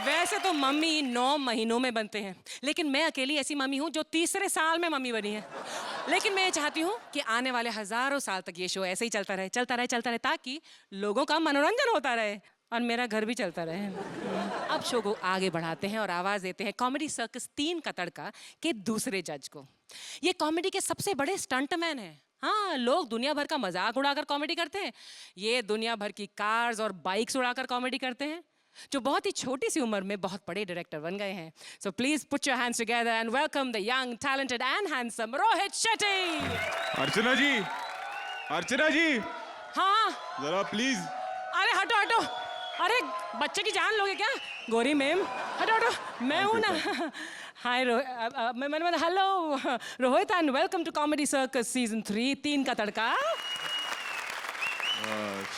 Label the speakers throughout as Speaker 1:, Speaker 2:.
Speaker 1: वैसे तो मम्मी 9 महीनों में बनते हैं, लेकिन मैं अकेली ऐसी मम्मी हूँ जो तीसरे साल में मम्मी बनी है। लेकिन मैं ये चाहती हूँ कि आने वाले हजारों साल तक ये शो ऐसे ही चलता रहे, चलता रहे, चलता रहे, ताकि लोगों का मनोरंजन होता रहे और मेरा घर भी चलता रहे। अब शो को आगे बढ़ाते हैं और आवाज देते हैं कॉमेडी सर्कस 3 का तड़का के दूसरे जज को। ये कॉमेडी के सबसे बड़े स्टंटमैन हैं। हाँ, लोग दुनिया भर का मजाक उड़ाकर कॉमेडी करते हैं, ये दुनिया भर की कार्स और बाइक्स उड़ाकर कॉमेडी करते हैं, जो बहुत ही छोटी सी उम्र में बहुत बड़े डायरेक्टर बन गए हैं। So please put your hands together and welcome the young talented and handsome Rohit Shetty.
Speaker 2: Archana ji, Archana ji,
Speaker 1: हाँ
Speaker 2: जरा प्लीज।
Speaker 1: अरे हटो हटो, अरे बच्चे की जान लोगे क्या? गौरी मैम हटो हटो, मैं हूँ ना। हाय मैंने hello Rohit and welcome to comedy circus season 3 3 का तड़का।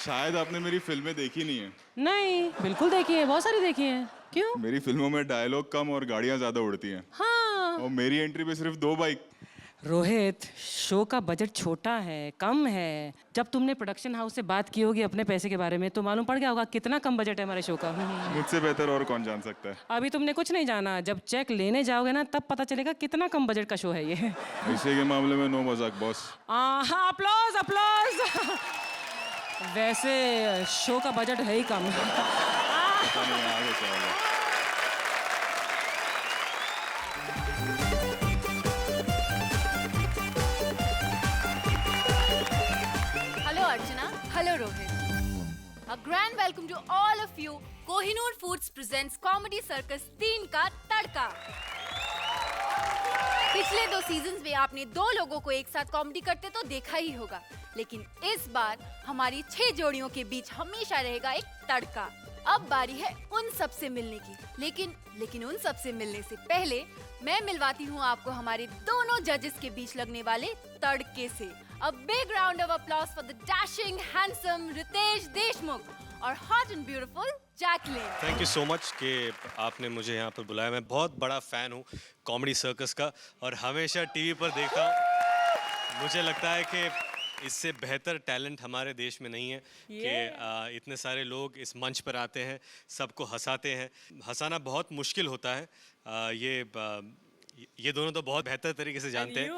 Speaker 2: शायद आपने मेरी फिल्में देखी नहीं है।
Speaker 1: नहीं, बिल्कुल देखी है, बहुत सारी देखी है। क्यों?
Speaker 2: मेरी फिल्मों में डायलॉग कम और गाड़ियां ज्यादा उड़ती हैं।
Speaker 1: हाँ।
Speaker 2: और मेरी एंट्री पे सिर्फ 2 बाइक।
Speaker 1: रोहित, शो का बजट छोटा है, कम है। जब तुमने प्रोडक्शन हाउस से बात की होगी अपने पैसे के बारे में तो मालूम पड़ गया होगा कितना कम बजट है हमारे शो का।
Speaker 2: मुझसे बेहतर और कौन जान सकता है।
Speaker 1: अभी तुमने कुछ नहीं जाना, जब चेक लेने जाओगे ना तब पता चलेगा कितना कम बजट का शो है ये।
Speaker 2: पैसे के मामले में नो मजाक बॉस।
Speaker 1: हाँ, अप्लॉज अप्लॉज। वैसे शो का बजट है ही कम।
Speaker 2: आगे चलो।
Speaker 3: Hello Archana. Hello Rohit. A grand welcome to all of you. Kohinoor Foods presents Comedy Circus 3 का तड़का। पिछले 2 सीजन्स में आपने 2 लोगों को एक साथ कॉमेडी करते तो देखा ही होगा, लेकिन इस बार हमारी 6 जोड़ियों के बीच हमेशा रहेगा एक तड़का। अब बारी है उन सब से मिलने की, लेकिन उन सब से मिलने से पहले मैं मिलवाती हूँ आपको हमारे दोनों जजेस के बीच लगने वाले तड़के से। A big round of applause for the dashing, handsome Ritesh Deshmukh और hot and beautiful Jacqueline.
Speaker 4: Thank you so much कि आपने मुझे यहाँ पर बुलाया। मैं बहुत बड़ा फ़ैन हूँ कॉमेडी सर्कस का और हमेशा टीवी पर देखता हूँ। मुझे लगता है कि इससे बेहतर टैलेंट हमारे देश में नहीं है कि इतने सारे लोग इस मंच पर आते हैं, सबको हंसाते हैं। हंसाना बहुत मुश्किल होता है। ये दोनों तो बहुत बेहतर तरीके से जानते हैं।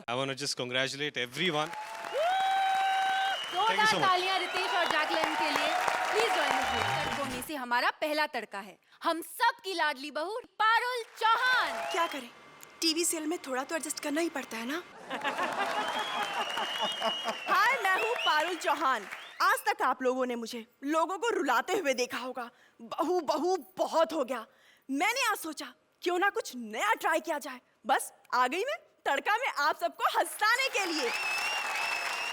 Speaker 4: I want to just congratulate everyone. Thank you so much.
Speaker 3: तालियां रितेश और जैकलिन के लिए। प्लीज जॉइन द तड़कों में से हमारा पहला तड़का है हम सब की लाडली बहू पारुल चौहान।
Speaker 5: क्या करें, टीवी सीरियल में थोड़ा तो एडजस्ट करना ही पड़ता है ना। हाय, मैं हूँ पारुल चौहान। आज तक आप लोगों ने मुझे लोगों को रुलाते हुए देखा होगा। बहू बहू बहुत हो गया। मैंने आज सोचा क्यों ना कुछ नया ट्राई किया जाए। बस आ गई मैं तड़का में आप सबको हंसाने के लिए।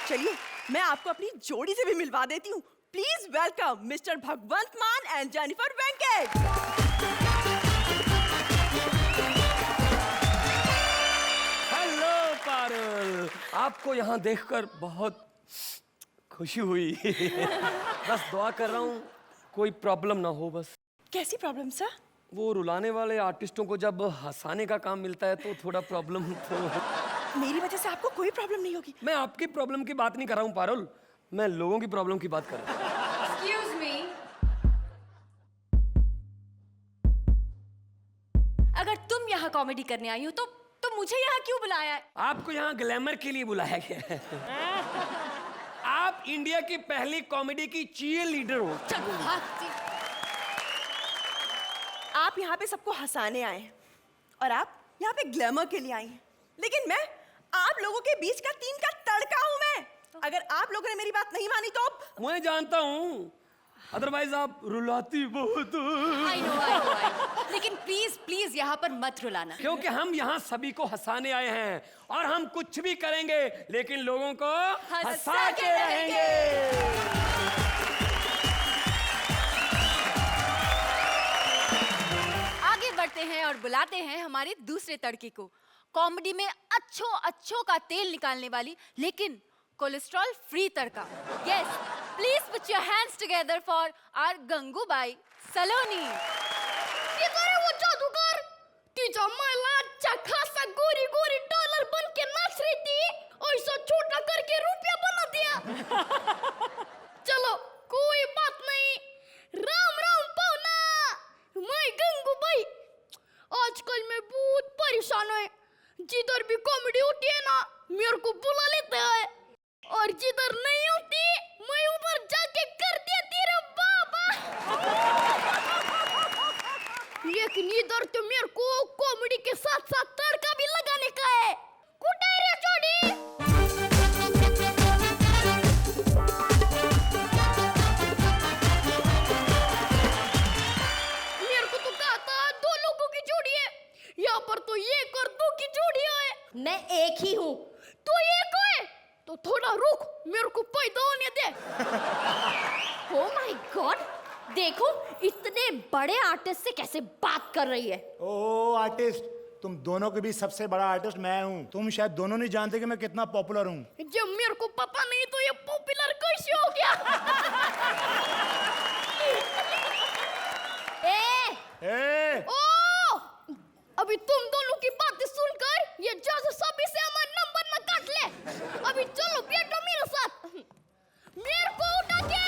Speaker 5: चलिए मैं आपको अपनी जोड़ी से भी मिलवा देती हूँ। Please welcome mister Bhagwant Mann and Jennifer Venkat.
Speaker 6: Hello Parul, आपको यहाँ देखकर बहुत खुशी हुई। बस दुआ कर रहा हूँ कोई प्रॉब्लम ना हो बस।
Speaker 5: कैसी प्रॉब्लम सर?
Speaker 6: वो रुलाने वाले आर्टिस्टों को जब हंसाने का काम मिलता है तो थोड़ा प्रॉब्लम तो।
Speaker 5: मेरी वजह से आपको कोई प्रॉब्लम नहीं होगी।
Speaker 6: मैं आपकी प्रॉब्लम की बात नहीं कर रहा हूँ पारुल, मैं लोगों की प्रॉब्लम की बात कर रहा हूँ।
Speaker 3: Excuse me. अगर तुम यहाँ कॉमेडी करने आई हो तो मुझे यहाँ क्यों बुलाया है?
Speaker 6: आपको यहाँ ग्लैमर के लिए बुलाया गया है। आप इंडिया की पहली कॉमेडी की चीयर लीडर हो।
Speaker 5: आप यहाँ पे सबको हंसाने आए हैं और आप यहाँ पे ग्लैमर के लिए आई हैं, लेकिन मैं आप लोगों के बीच का 3 का तड़का हूँ मैं। अगर आप लोगों ने मेरी बात नहीं मानी तो
Speaker 6: मैं जानता हूँ, अदरवाइज आप रुलाती बहुत।
Speaker 3: I know. लेकिन प्लीज यहाँ पर मत रुलाना,
Speaker 6: क्योंकि हम यहाँ सभी को हंसाने आए हैं और हम कुछ भी करेंगे लेकिन लोगों को हंसा के रहेंगे।
Speaker 3: आगे बढ़ते हैं और बुलाते हैं हमारे दूसरे तड़के को। कॉमेडी में अच्छों का तेल निकालने वाली लेकिन कोलेस्ट्रॉल फ्री तड़का। Yes, please put your hands together for our Gangubai Saloni.
Speaker 7: ये करे वो जादूगर तीजा माला अच्छा खासा गोरी गोरी डॉलर बन के नाच रही थी, ऐसा छोटा करके रुपया बना दिया। चलो कोई बात नहीं, राम राम पाहुना, मैं और जिधर नहीं होती मैं उधर जाके कर देती रे बाबा। लेकिन इधर तो मेरे को कॉमेडी के साथ साथ तड़का भी लगाने का है। कुटे रे जोड़ी। मेरे को तो कहा था 2 लोगों की जोड़ी है, यहाँ पर तो 1 और 2 की जोड़ी है। मैं एक ही हूँ। तो एक है तो थोड़ा रुक, मेरे को पैदा होने दे। ओह माय गॉड, देखो इतने बड़े आर्टिस्ट से कैसे बात कर रही है।
Speaker 8: ओ आर्टिस्ट, तुम दोनों के बीच सबसे बड़ा आर्टिस्ट मैं हूँ। तुम शायद दोनों नहीं जानते कि मैं कितना पॉपुलर हूँ।
Speaker 7: जब मेरे को पता नहीं तो ये पॉपुलर कैसे हो गया।
Speaker 8: ए!
Speaker 7: ओ, अभी तुम दोनों की बातें सुनकर ये जज सभी से हमारा नंबर न काट ले। अभी चलो बैठो मेरे साथ, मेरे को उठा के।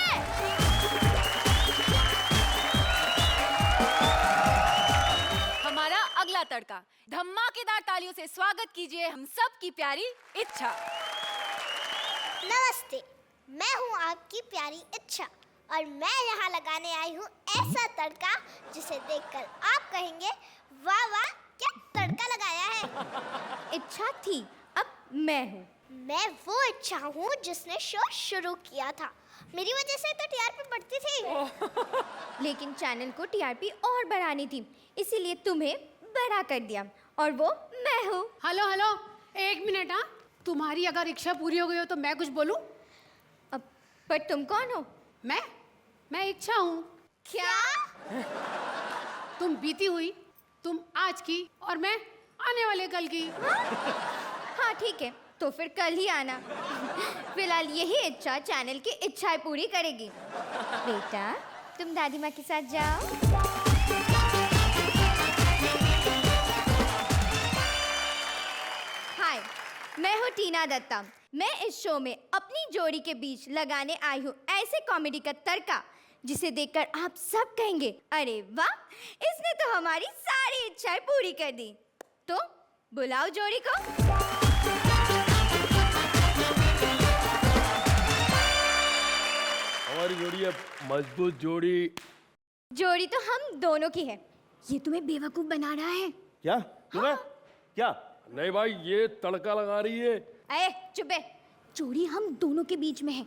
Speaker 3: हमारा अगला तड़का, धमाकेदार तालियों से स्वागत कीजिए हम सब की प्यारी इच्छा।
Speaker 9: नमस्ते, मैं हूँ आपकी प्यारी इच्छा और मैं यहाँ लगाने आई हूँ ऐसा तड़का जिसे देखकर आप कहेंगे वाह वाह क्या तड़का लगाया है।
Speaker 7: इच्छा थी, अब मैं हूँ।
Speaker 9: मैं वो इच्छा हूँ जिसने शो शुरू किया था। मेरी वजह से तो टीआरपी बढ़ती थी।
Speaker 7: लेकिन चैनल को टीआरपी और बढ़ानी थी, इसीलिए तुम्हें बड़ा कर दिया और वो मैं हूँ।
Speaker 10: Hello hello, 1 minute. हाँ, तुम्हारी अगर इच्छा पूरी हो गई हो तो मैं कुछ बोलूं?
Speaker 7: अब पर तुम कौन हो?
Speaker 10: मैं इच्छा हूँ।
Speaker 7: क्या?
Speaker 10: तुम बीती हुई, तुम आज की और मैं आने वाले कल की।
Speaker 7: हाँ ठीक है, तो फिर कल ही आना। फिलहाल यही इच्छा चैनल की इच्छाएं पूरी करेगी। बेटा तुम दादी माँ के साथ जाओ। हाय, मैं हूँ टीना दत्ता। मैं इस शो में अपनी जोड़ी के बीच लगाने आई हूँ ऐसे कॉमेडी का तड़का जिसे देखकर आप सब कहेंगे अरे वाह, इसने तो हमारी सारी इच्छाएं पूरी कर दी। तो बुलाओ जोड़ी को।
Speaker 6: हमारी जोड़ी है मजबूत जोड़ी।
Speaker 7: जोड़ी तो हम दोनों की है। ये तुम्हें बेवकूफ बना रहा है।
Speaker 8: क्या तुम्हें? क्या?
Speaker 6: नहीं भाई, ये तड़का लगा रही है।
Speaker 7: अरे चुप है, जोड़ी हम दोनों के बीच में है।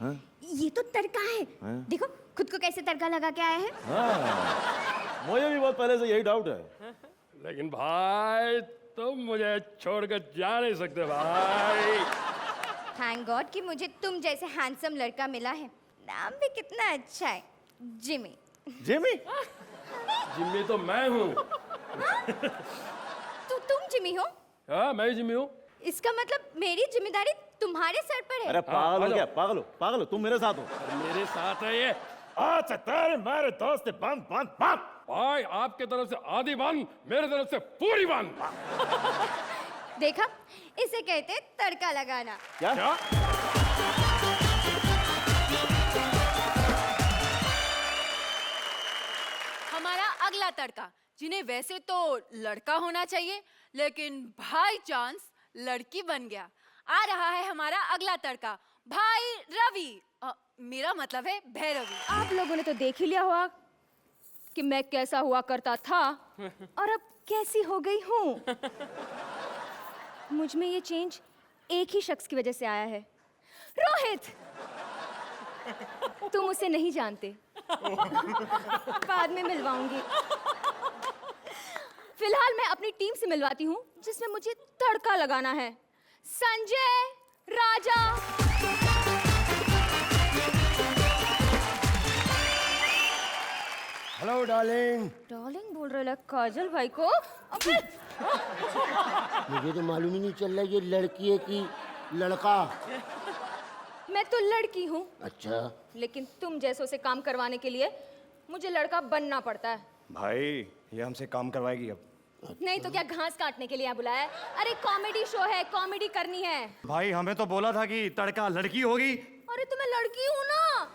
Speaker 7: ये तो तड़का है। देखो खुद को कैसे तड़का लगा के आया है।
Speaker 8: मुझे भी बहुत पहले से यही डाउट है।
Speaker 6: लेकिन भाई तुम मुझे छोड़कर जा नहीं सकते भाई।
Speaker 7: थैंक गॉड कि मुझे तुम जैसे हैंडसम लड़का मिला है। नाम भी कितना अच्छा है, जिमी।
Speaker 8: जिमी?
Speaker 6: जिम्मी तो मैं हूँ।
Speaker 7: तुम जिमी हो?
Speaker 6: हाँ, मैं ही जिम्मी हूँ।
Speaker 7: इसका मतलब मेरी जिम्मेदारी तुम्हारे सर पर है।
Speaker 8: अरे पागल हो क्या? पागल हो तुम मेरे साथ हो।
Speaker 6: मेरे साथ है ये।
Speaker 8: अच्छा तेरे मेरे दोस्त बंद बंद बंद।
Speaker 6: भाई आपके तरफ से आधी बंद, मेरे तरफ से पूरी बंद।
Speaker 7: देखा, इसे कहते हैं तड़का लगाना।
Speaker 8: क्या?
Speaker 3: हमारा अगला तड़का, जिन्हें वैसे तो लड़का होना चाहिए लेकिन बाई चांस लड़की बन गया। आ रहा है हमारा अगला तड़का, भाई रवि। मेरा मतलब है भैरवी।
Speaker 11: आप लोगों ने तो देख ही लिया होगा कि मैं कैसा हुआ करता था और अब कैसी हो गई हूँ। मुझ में ये चेंज एक ही शख्स की वजह से आया है, रोहित। तुम उसे नहीं जानते, बाद में मिलवाऊंगी। फिलहाल मैं अपनी टीम से मिलवाती हूँ जिसमें मुझे तड़का लगाना है। Sanjay, Raja.
Speaker 8: Hello darling.
Speaker 11: Darling बोल रहे काजल भाई को? अबे!
Speaker 12: मुझे तो मालूम ही नहीं चल रहा ये लड़की है कि लड़का।
Speaker 11: मैं तो लड़की हूँ।
Speaker 12: अच्छा,
Speaker 11: लेकिन तुम जैसों से काम करवाने के लिए मुझे लड़का बनना पड़ता है।
Speaker 8: भाई ये हमसे काम करवाएगी अब।
Speaker 11: नहीं तो क्या घास काटने के लिए यहाँ बुलाया है? अरे कॉमेडी शो है, कॉमेडी करनी है।
Speaker 8: भाई हमें तो बोला था कि तड़का लड़की होगी।
Speaker 11: अरे तो मैं लड़की हूँ ना।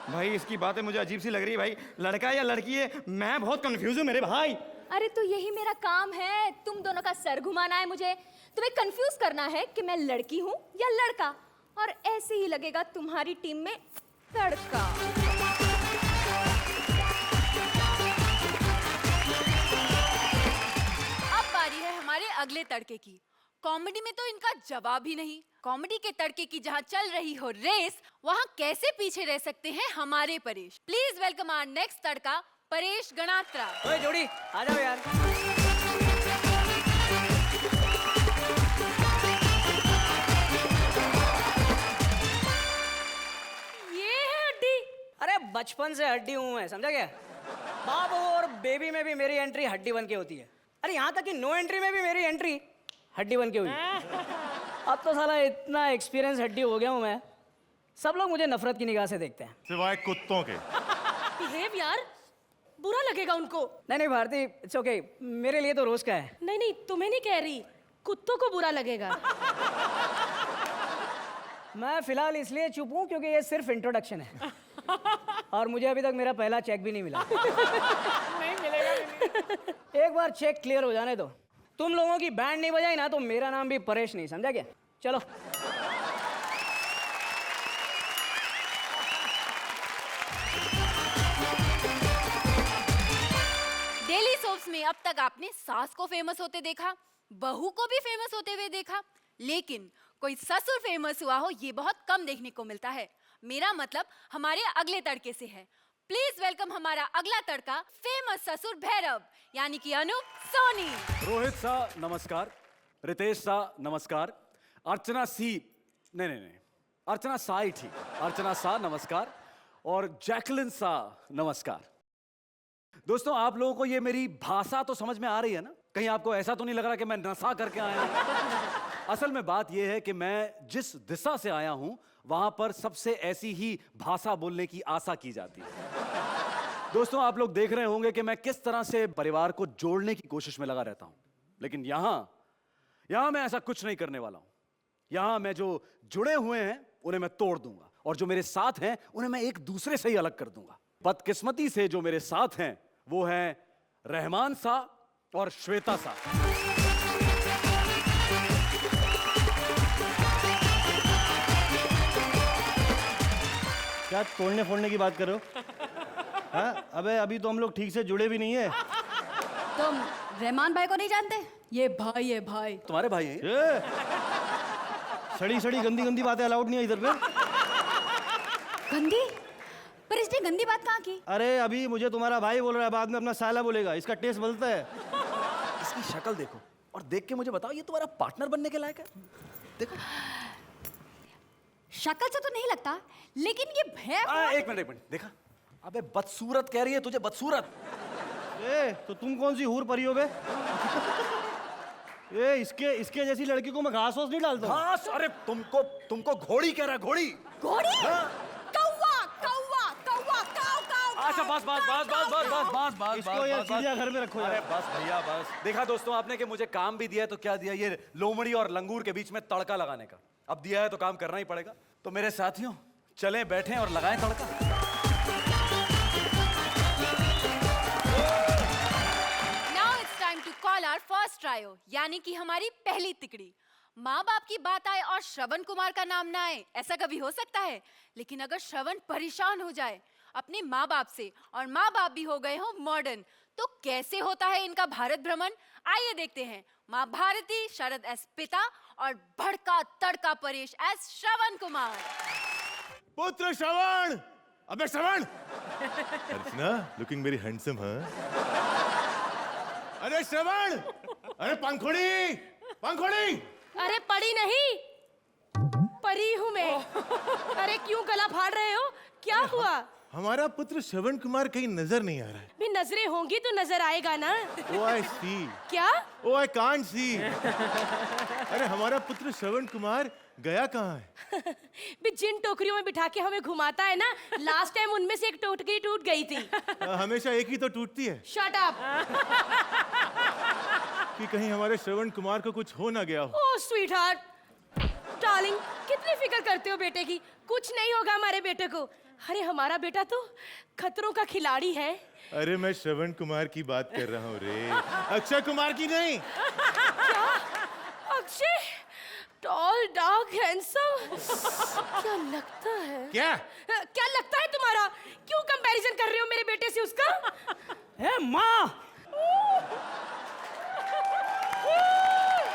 Speaker 8: भाई इसकी बातें मुझे अजीब सी लग रही है। भाई लड़का या लड़की है, मैं बहुत कंफ्यूज हूँ मेरे भाई।
Speaker 11: अरे तो यही मेरा काम है, तुम दोनों का सर घुमाना है मुझे। तुम्हें कंफ्यूज करना है कि मैं लड़की हूँ या लड़का। और ऐसे ही लगेगा तुम्हारी टीम में तड़का।
Speaker 3: अब बारी है हमारे अगले तड़के की। कॉमेडी में तो इनका जवाब ही नहीं। कॉमेडी के तड़के की जहां चल रही हो रेस, वहां कैसे पीछे रह सकते हैं हमारे Paresh. Please welcome our next तड़का, परेश गणात्रा।
Speaker 13: ओए जोड़ी आ जाओ यार।
Speaker 10: ये है हड्डी।
Speaker 13: अरे बचपन से हड्डी हूं मैं, समझा क्या? बाबू और बेबी में भी मेरी एंट्री हड्डी बन के होती है। अरे यहाँ तक कि नो एंट्री में भी मेरी एंट्री हड्डी बन के हुई। अब तो साला इतना एक्सपीरियंस हड्डी हो गया हूँ मैं, सब लोग मुझे नफरत की निगाह से देखते हैं,
Speaker 2: सिवाय कुत्तों के।
Speaker 10: बिहेव यार, बुरा लगेगा उनको।
Speaker 13: नहीं भारती, इट्स ओके, मेरे लिए तो रोज का है।
Speaker 10: नहीं तुम्हें नहीं कह रही, कुत्तों को बुरा लगेगा।
Speaker 13: मैं फिलहाल इसलिए चुप हूँ क्योंकि ये सिर्फ इंट्रोडक्शन है और मुझे अभी तक मेरा पहला चेक भी नहीं मिला।
Speaker 10: नहीं मिलेगा।
Speaker 13: एक बार चेक क्लियर हो जाने दो। तुम लोगों की बैंड नहीं बजाई ना तो मेरा नाम भी परेश नहीं, समझा क्या? चलो।
Speaker 3: डेली सोप्स में अब तक आपने सास को फेमस होते देखा, बहू को भी फेमस होते हुए देखा, लेकिन कोई ससुर फेमस हुआ हो ये बहुत कम देखने को मिलता है। मेरा मतलब हमारे अगले तड़के से है। प्लीज वेलकम हमारा अगला तड़का, फेमस ससुर भैरव, यानी कि अनूप सोनी।
Speaker 14: रोहित सा नमस्कार, रितेश सा नमस्कार, अर्चना सी नहीं, अर्चना सा ही ठीक, अर्चना सा नमस्कार और जैकलिन सा नमस्कार। दोस्तों, आप लोगों को ये मेरी भाषा तो समझ में आ रही है ना? कहीं आपको ऐसा तो नहीं लग रहा कि मैं नशा करके आया हूं? असल में बात यह है कि मैं जिस दिशा से आया हूं वहां पर सबसे ऐसी ही भाषा बोलने की आशा की जाती है। दोस्तों, आप लोग देख रहे होंगे कि मैं किस तरह से परिवार को जोड़ने की कोशिश में लगा रहता हूं, लेकिन यहां मैं ऐसा कुछ नहीं करने वाला हूं। यहां मैं जो जुड़े हुए हैं उन्हें मैं तोड़ दूंगा और जो मेरे साथ हैं उन्हें मैं एक दूसरे से ही अलग कर दूंगा। बदकिस्मती से जो मेरे साथ हैं वो हैं रहमान सा और श्वेता सा।
Speaker 15: क्या तोड़ने फोड़ने की बात कर रहे हो? हाँ? अबे अभी तो हम लोग ठीक से जुड़े भी नहीं है।
Speaker 10: तुम रहमान भाई को नहीं जानते? ये भाई है भाई।
Speaker 14: तुम्हारे भाई हैं?
Speaker 15: सड़ी सड़ी गंदी गंदी बातें अलाउड नहीं है इधर पे।
Speaker 10: गंदी? पर इसने गंदी बात कहाँ की?
Speaker 15: अरे अभी मुझे तुम्हारा भाई बोल रहा है, बाद में अपना साला बोलेगा। इसका टेस्ट बदलता है।
Speaker 14: इसकी शक्ल देखो और देख के मुझे बताओ, ये तुम्हारा पार्टनर बनने के लायक है? देखो,
Speaker 10: शक्ल से तो नहीं लगता, लेकिन ये
Speaker 14: एक मिनट देखा? अबे बदसूरत कह रही है तुझे, बदसूरत।
Speaker 15: तो तुम कौन सी हूर परी हो बे? इसके जैसी लड़की को मैं घास वास नहीं डालता।
Speaker 14: घास? अरे तुमको घोड़ी कह रहा है, घोड़ी।
Speaker 10: घोड़ी?
Speaker 14: अच्छा बस
Speaker 15: इसको यार चिड़ियाघर में रखो यार।
Speaker 14: अरे बस भैया बस। देखा दोस्तों आपने कि मुझे काम भी दिया है तो क्या दिया, ये लोमड़ी और लंगूर के बीच में तड़का लगाने का। अब दिया है तो काम करना ही पड़ेगा। तो मेरे साथियों, चलें बैठें और लगाएं तड़का।
Speaker 3: Now it's time to call our first trio, यानी कि हमारी पहली तिकड़ी। माँ बाप की बात आए और श्रवण कुमार का नाम ना आए, ऐसा कभी हो सकता है? लेकिन अगर श्रवण परेशान हो जाए अपने माँ बाप से और माँ बाप भी हो गए हो मॉडर्न, तो कैसे होता है इनका भारत भ्रमण? आइए देखते हैं। माँ भारती, शरद एस पिता और भड़का तड़का परेश एस श्रवण कुमार।
Speaker 2: पुत्र श्रवण! अबे श्रवण! अर्चना, लुकिंग वेरी हैंडसम, हाँ? अरे श्रवण! अरे पंखुड़ी!
Speaker 10: अरे पड़ी नहीं, परी हूँ मैं। अरे क्यों गला फाड़ रहे हो? क्या हुआ?
Speaker 2: हमारा पुत्र श्रवण कुमार कहीं नजर नहीं आ रहा है।
Speaker 10: भी नजरें होंगी तो नजर आएगा ना।
Speaker 2: Oh, I see.
Speaker 10: क्या?
Speaker 2: Oh, I can't see. अरे हमारा पुत्र श्रवण कुमार गया कहाँ है?
Speaker 10: भी जिन टोकरियों में बिठा के हमें घुमाता है ना, लास्ट टाइम उनमें से एक टोकरी टूट गई थी।
Speaker 2: हमेशा एक ही तो टूटती है।
Speaker 10: Shut up.
Speaker 2: कि कहीं हमारे श्रवण कुमार को कुछ हो ना गया हो।
Speaker 10: ओह स्वीटहार्ट, डार्लिंग, कितनी फिक्र करते हो बेटे की। कुछ नहीं होगा हमारे बेटे को। अरे हमारा बेटा तो खतरों का खिलाड़ी है।
Speaker 2: अरे मैं श्रवण कुमार की बात कर रहा हूँ रे, अक्षय कुमार की नहीं।
Speaker 10: क्या? अक्षय? Tall dark handsome. क्या लगता है? क्या लगता है तुम्हारा? क्यों कंपैरिजन कर रहे हो मेरे बेटे से उसका?
Speaker 13: ए माँ,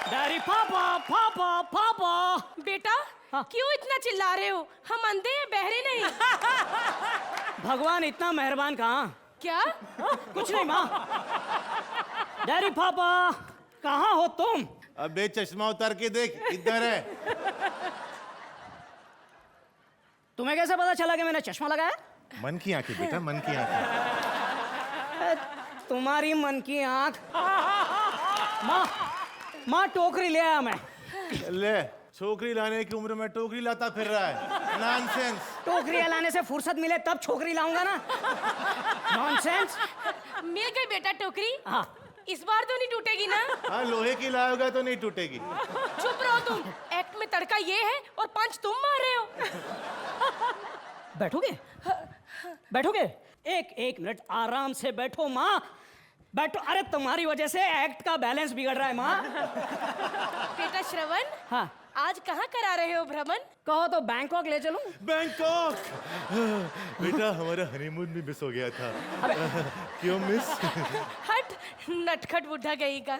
Speaker 13: डैडी, पापा पापा पापा।
Speaker 10: बेटा क्यों इतना चिल्ला रहे हो? हम अंधे हैं, बहरे नहीं।
Speaker 13: भगवान इतना मेहरबान कहाँ?
Speaker 10: क्या?
Speaker 13: कुछ नहीं माँ। डैडी पापा कहाँ हो तुम?
Speaker 2: अबे चश्मा उतार के देख, इधर है।
Speaker 13: तुम्हें कैसे पता चला कि मैंने चश्मा लगाया?
Speaker 2: मन की आंखें बेटा, मन की आंखें।
Speaker 13: तुम्हारी मन की आंख। माँ टोकरी ले आया मैं।
Speaker 2: ले, छोकरी लाने की उम्र में टोकरी लाता फिर रहा है। नॉनसेंस।
Speaker 13: टोकरी लाने से फुर्सत मिले तब छोकरी लाऊंगा ना। नॉनसेंस।
Speaker 10: मिल गई बेटा टोकरी।
Speaker 13: हाँ।
Speaker 10: इस बार तो नहीं टूटेगी ना?
Speaker 2: हाँ, लोहे की लाओगा तो नहीं टूटेगी।
Speaker 10: चुप रहो तुम। एक्ट में तड़का ये है और पंच तुम मार रहे हो।
Speaker 13: बैठोगे? बैठोगे? एक मिनट आराम से बैठो माँ, बैठो। अरे तुम्हारी वजह से एक्ट का बैलेंस बिगड़ रहा है माँ।
Speaker 10: बेटा श्रवण,
Speaker 13: हाँ,
Speaker 10: आज कहाँ करा रहे हो भ्रमण?
Speaker 13: कहो तो बैंकॉक ले चलूं?
Speaker 2: बैंकॉक? बेटा हमारा हनीमून भी मिस हो गया था। क्यों मिस?
Speaker 10: हट, नटखट बुढ़ा गई का।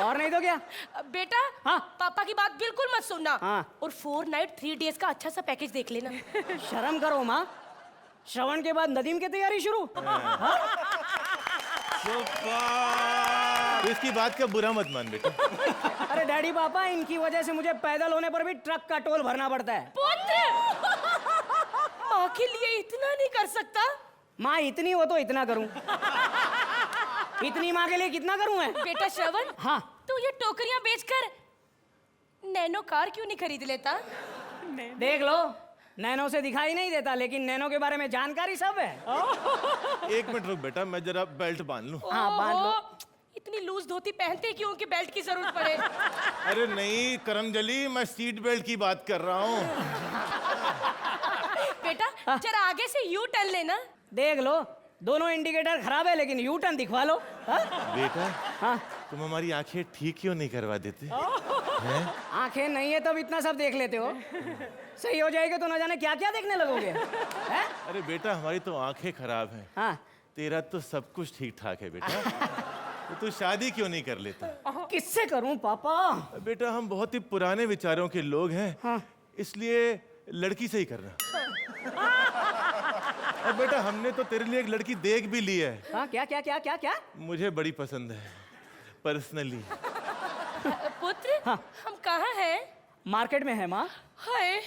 Speaker 13: और नहीं तो क्या?
Speaker 10: बेटा
Speaker 13: हाँ?
Speaker 10: पापा की बात बिल्कुल मत सुनना।
Speaker 13: हाँ।
Speaker 10: और 4 नाइट 3 डेज का अच्छा सा पैकेज देख लेना।
Speaker 13: शर्म करो माँ, श्रवण के बाद नदीम की तैयारी शुरू।
Speaker 2: तो इसकी बात का बुरा मत मान बेटा।
Speaker 13: अरे डैडी पापा, इनकी वजह से मुझे पैदल होने पर भी ट्रक का टोल भरना पड़ता है।
Speaker 10: पुत्र, माँ के लिए इतना नहीं कर सकता?
Speaker 13: माँ इतनी हो तो इतना करूं। इतनी माँ के लिए कितना करूं मैं?
Speaker 10: बेटा श्रवण,
Speaker 13: हाँ,
Speaker 10: तू ये टोकरियां बेचकर नैनो कार क्यों नहीं खरीद लेता?
Speaker 13: देख लो, नैनो से दिखाई नहीं देता लेकिन नैनो के बारे में जानकारी सब है।
Speaker 2: एक मिनट रुक बेटा, मैं जरा बेल्ट बांध लूं।
Speaker 13: हाँ, बांध लो।
Speaker 10: इतनी लूज धोती पहनते क्यों कि बेल्ट की जरूरत पड़े?
Speaker 2: अरे नहीं करमजली, मैं सीट बेल्ट की बात कर रहा हूँ।
Speaker 10: बेटा जरा आगे से यू टर्न लेना।
Speaker 13: देख लो, दोनों इंडिकेटर खराब है लेकिन यू टर्न दिखवा लो।
Speaker 2: बेटा
Speaker 13: हाँ,
Speaker 2: तुम हमारी आंखें ठीक क्यों नहीं करवा देते?
Speaker 13: आंखें नहीं है तब इतना सब देख लेते हो। सही हो जाएगा तो न जाने क्या क्या देखने लगोगे। है?
Speaker 2: अरे बेटा हमारी तो आंखें खराब हैं।
Speaker 13: हाँ,
Speaker 2: तेरा तो सब कुछ ठीक ठाक है बेटा। तो तू शादी क्यों नहीं कर लेता?
Speaker 13: किससे करूं पापा?
Speaker 2: बेटा हम बहुत ही पुराने विचारों के लोग हैं।
Speaker 13: हाँ।
Speaker 2: इसलिए लड़की से ही करना। और बेटा हमने तो तेरे लिए एक लड़की देख भी ली है।
Speaker 13: हाँ, क्या क्या क्या क्या क्या?
Speaker 2: मुझे बड़ी पसंद है पर्सनली।
Speaker 10: पुत्र,
Speaker 13: हाँ।
Speaker 10: हम कहाँ हैं?
Speaker 13: मार्केट में है माँ।
Speaker 10: हाय,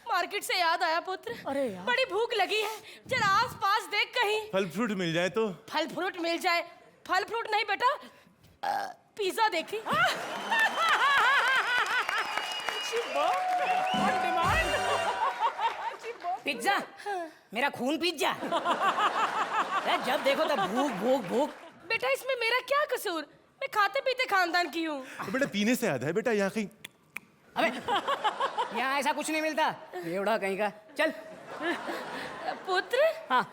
Speaker 10: मार्केट से याद आया पुत्र।
Speaker 13: अरे यार।
Speaker 10: बड़ी भूख लगी है, जरा आस पास देख कहीं
Speaker 2: फल फ्रूट मिल जाए तो।
Speaker 10: फल फ्रूट मिल जाए। फल फ्रूट नहीं बेटा, पिज्जा देखी।
Speaker 13: पिज्जा? मेरा खून पिज्जा। जब देखो तब भूख भूख भूख।
Speaker 10: बेटा इसमें मेरा क्या कसूर? मैं खाते पीते खानदान की हूँ।
Speaker 2: बेटा पीने से याद है बेटा, यहाँ कहीं।
Speaker 13: अबे यहाँ ऐसा कुछ नहीं मिलता। बेवड़ा कहीं का। चल।
Speaker 10: पुत्र,
Speaker 13: हाँ,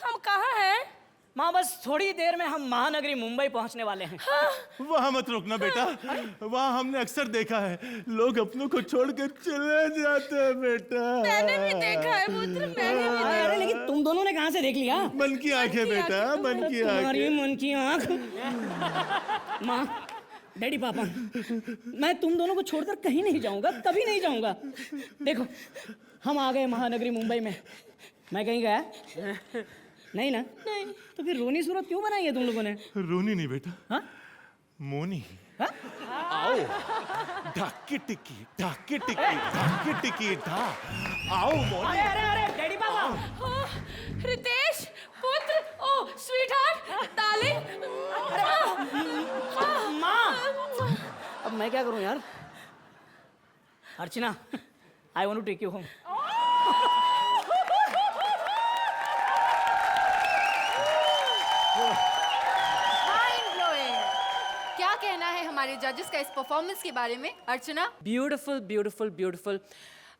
Speaker 10: हम कहाँ हैं?
Speaker 13: माँ बस थोड़ी देर में हम महानगरी मुंबई पहुंचने वाले हैं।
Speaker 2: वहाँ मत रुकना बेटा, वहाँ हमने अक्सर देखा है लोग अपनों को छोड़कर चले जाते हैं बेटा।
Speaker 10: मैंने भी देखा है पुत्र, मैंने भी
Speaker 13: अरे लेकिन तुम दोनों ने कहाँ से देख लिया?
Speaker 2: मन की आंखें बेटा, मन की
Speaker 13: तुम्हारी
Speaker 2: आंखें।
Speaker 13: मन की आंख। माँ, डैडी पापा, मैं तुम दोनों को छोड़कर कहीं नहीं जाऊंगा, कभी नहीं जाऊंगा। देखो हम आ गए महानगरी मुंबई में। मैं कहीं गया नहीं ना? नहीं। तो फिर रोनी सूरत क्यों बनाई है तुम लोगों ने?
Speaker 2: रोनी नहीं बेटा।
Speaker 13: हाँ?
Speaker 2: मोनी।
Speaker 13: हाँ?
Speaker 2: आओ ढाकी टिकी ढाकी टिकी ढाकी टिकी ढा। आओ मोनी।
Speaker 13: अरे अरे अरे डैडी पापा।
Speaker 10: रितेश पुत्र, ओ स्वीट हार्ट डार्लिंग।
Speaker 13: माँ, अब मैं क्या करूं यार? Archana, I want to take you home.
Speaker 3: क्या कहना है हमारे जजेस का इस परफॉर्मेंस के बारे में? Archana?
Speaker 1: Beautiful beautiful beautiful.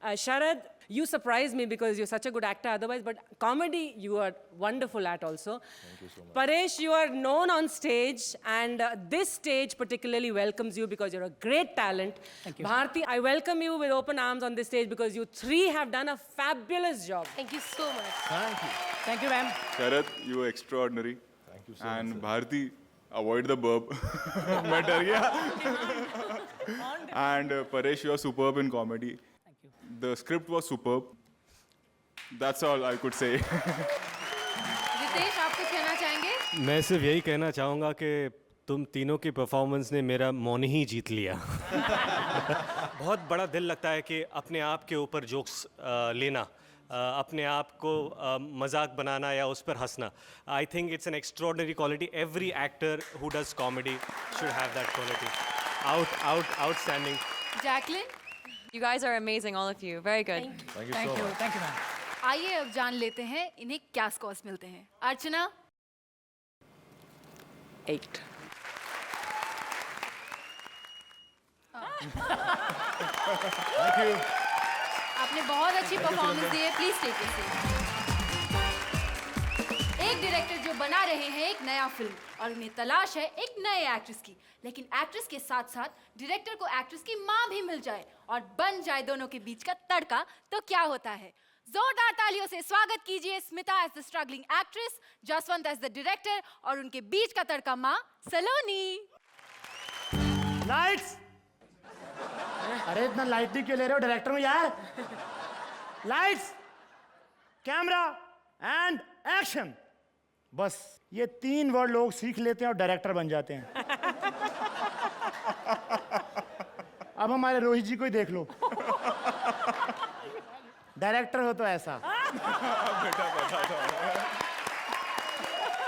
Speaker 1: Sharad, you surprise me because you're such a good actor otherwise, but comedy you are wonderful at also.
Speaker 2: Thank you so much.
Speaker 1: Paresh, you are known on stage, and this stage particularly welcomes you because you're a great talent.
Speaker 13: Thank you.
Speaker 1: Bharti, I welcome you with open arms on this stage because you three have done a fabulous job.
Speaker 10: Thank you so much.
Speaker 2: Thank you.
Speaker 13: Thank you, ma'am.
Speaker 16: Sharad, you were extraordinary.
Speaker 2: Thank you so much.
Speaker 16: And Bharti, avoid the burp. मैं डर गया. And Paresh, you are superb in comedy.
Speaker 13: Thank you.
Speaker 16: The script was superb. That's all I could say.
Speaker 3: Ritesh, आप कुछ कहना चाहेंगे?
Speaker 4: मैं सिर्फ यही कहना चाहूँगा कि तुम तीनों की परफॉर्मेंस ने मेरा मौन ही जीत लिया. बहुत बड़ा दिल लगता है कि अपने आप के ऊपर जोक्स लेना, अपने आप को मजाक बनाना या उस पर हंसना. I think it's an extraordinary quality. Every actor who does comedy should have that quality. Outstanding.
Speaker 3: Jacqueline,
Speaker 11: You guys are amazing, all of you. Very good.
Speaker 2: Thank you so much.
Speaker 13: Thank you, ma'am.
Speaker 3: आइए अब जान लेते हैं इन्हें क्या scores मिलते हैं. अर्चना,
Speaker 1: 8.
Speaker 2: Thank you.
Speaker 3: आपने बहुत अच्छी परफॉर्मेंस दी है. Please take it. एक डायरेक्टर जो बना रहे हैं एक नया फिल्म और उन्हें तलाश है एक नए एक्ट्रेस की, लेकिन एक्ट्रेस के साथ साथ डायरेक्टर को एक्ट्रेस की मां भी मिल जाए और बन जाए दोनों के बीच का तड़का, तो क्या होता है. जोरदार तालियों से स्वागत कीजिए Smita as the struggling actress, Jaswant as the director और उनके बीच का तड़का मां सलोनी.
Speaker 8: लाइट्स. अरे इतना लाइटली क्यों ले रहे हो डायरेक्टर में यार. Lights, camera and action. बस ये 3 वर्ड लोग सीख लेते हैं और डायरेक्टर बन जाते हैं. अब हमारे रोहित जी को ही देख लो. डायरेक्टर हो तो ऐसा.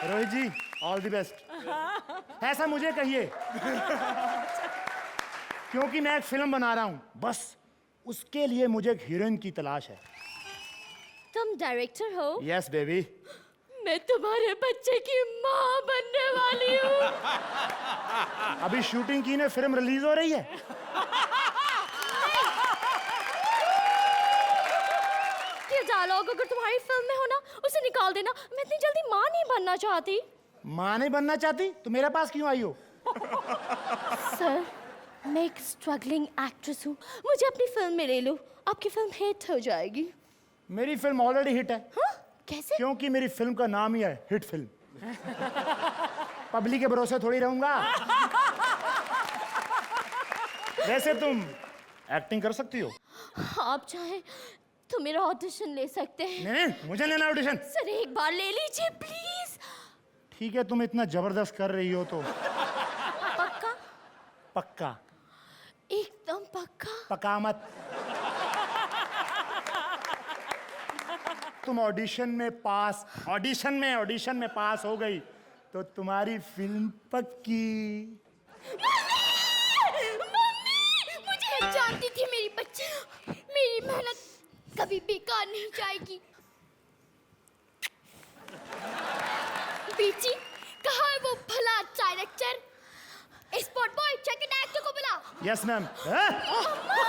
Speaker 8: रोहित जी, ऑल द बेस्ट. ऐसा मुझे कहिए क्योंकि मैं एक फिल्म बना रहा हूं. बस उसके लिए मुझे एक हीरोइन की तलाश है.
Speaker 7: तुम डायरेक्टर हो?
Speaker 8: Yes baby.
Speaker 7: मैं तुम्हारे बच्चे की माँ बनने वाली हूँ.
Speaker 8: अभी शूटिंग की ने फिल्म रिलीज हो रही है.
Speaker 7: ये डायलॉग अगर तुम्हारी फिल्म में हो ना, उसे निकाल देना. मैं इतनी जल्दी माँ नहीं बनना चाहती.
Speaker 8: माँ नहीं बनना चाहती तो मेरे पास क्यों आई हो?
Speaker 7: सर, मैं एक स्ट्रगलिंग एक्ट्रेस हूँ. मुझे अपनी फिल्म में ले लो. आपकी फिल्म हिट हो जाएगी.
Speaker 8: मेरी फिल्म ऑलरेडी हिट है.
Speaker 7: हाँ? कैसे?
Speaker 8: क्योंकि मेरी फिल्म का नाम ही है हिट फिल्म. पब्लिक के भरोसे थोड़ी रहूंगा. वैसे तुम एक्टिंग कर सकती हो.
Speaker 7: आप चाहे तो मेरा ऑडिशन ले सकते हैं.
Speaker 8: नहीं, मुझे लेना ऑडिशन.
Speaker 7: सर एक बार ले लीजिए प्लीज.
Speaker 8: ठीक है, तुम इतना जबरदस्त कर रही हो तो.
Speaker 7: पक्का?
Speaker 8: पक्का.
Speaker 7: एकदम पक्का.
Speaker 8: पक्का मत. तुम ऑडिशन में पास हो गई तो तुम्हारी फिल्म पक्की.
Speaker 7: मम्मी, मुझे जानती थी मेरी बच्ची. मेरी मेहनत कभी बेकार नहीं जाएगी. बीची, कहाँ है वो भला director? Spot boy, check it actor को बुला.
Speaker 8: Yes ma'am.
Speaker 7: मम्मा,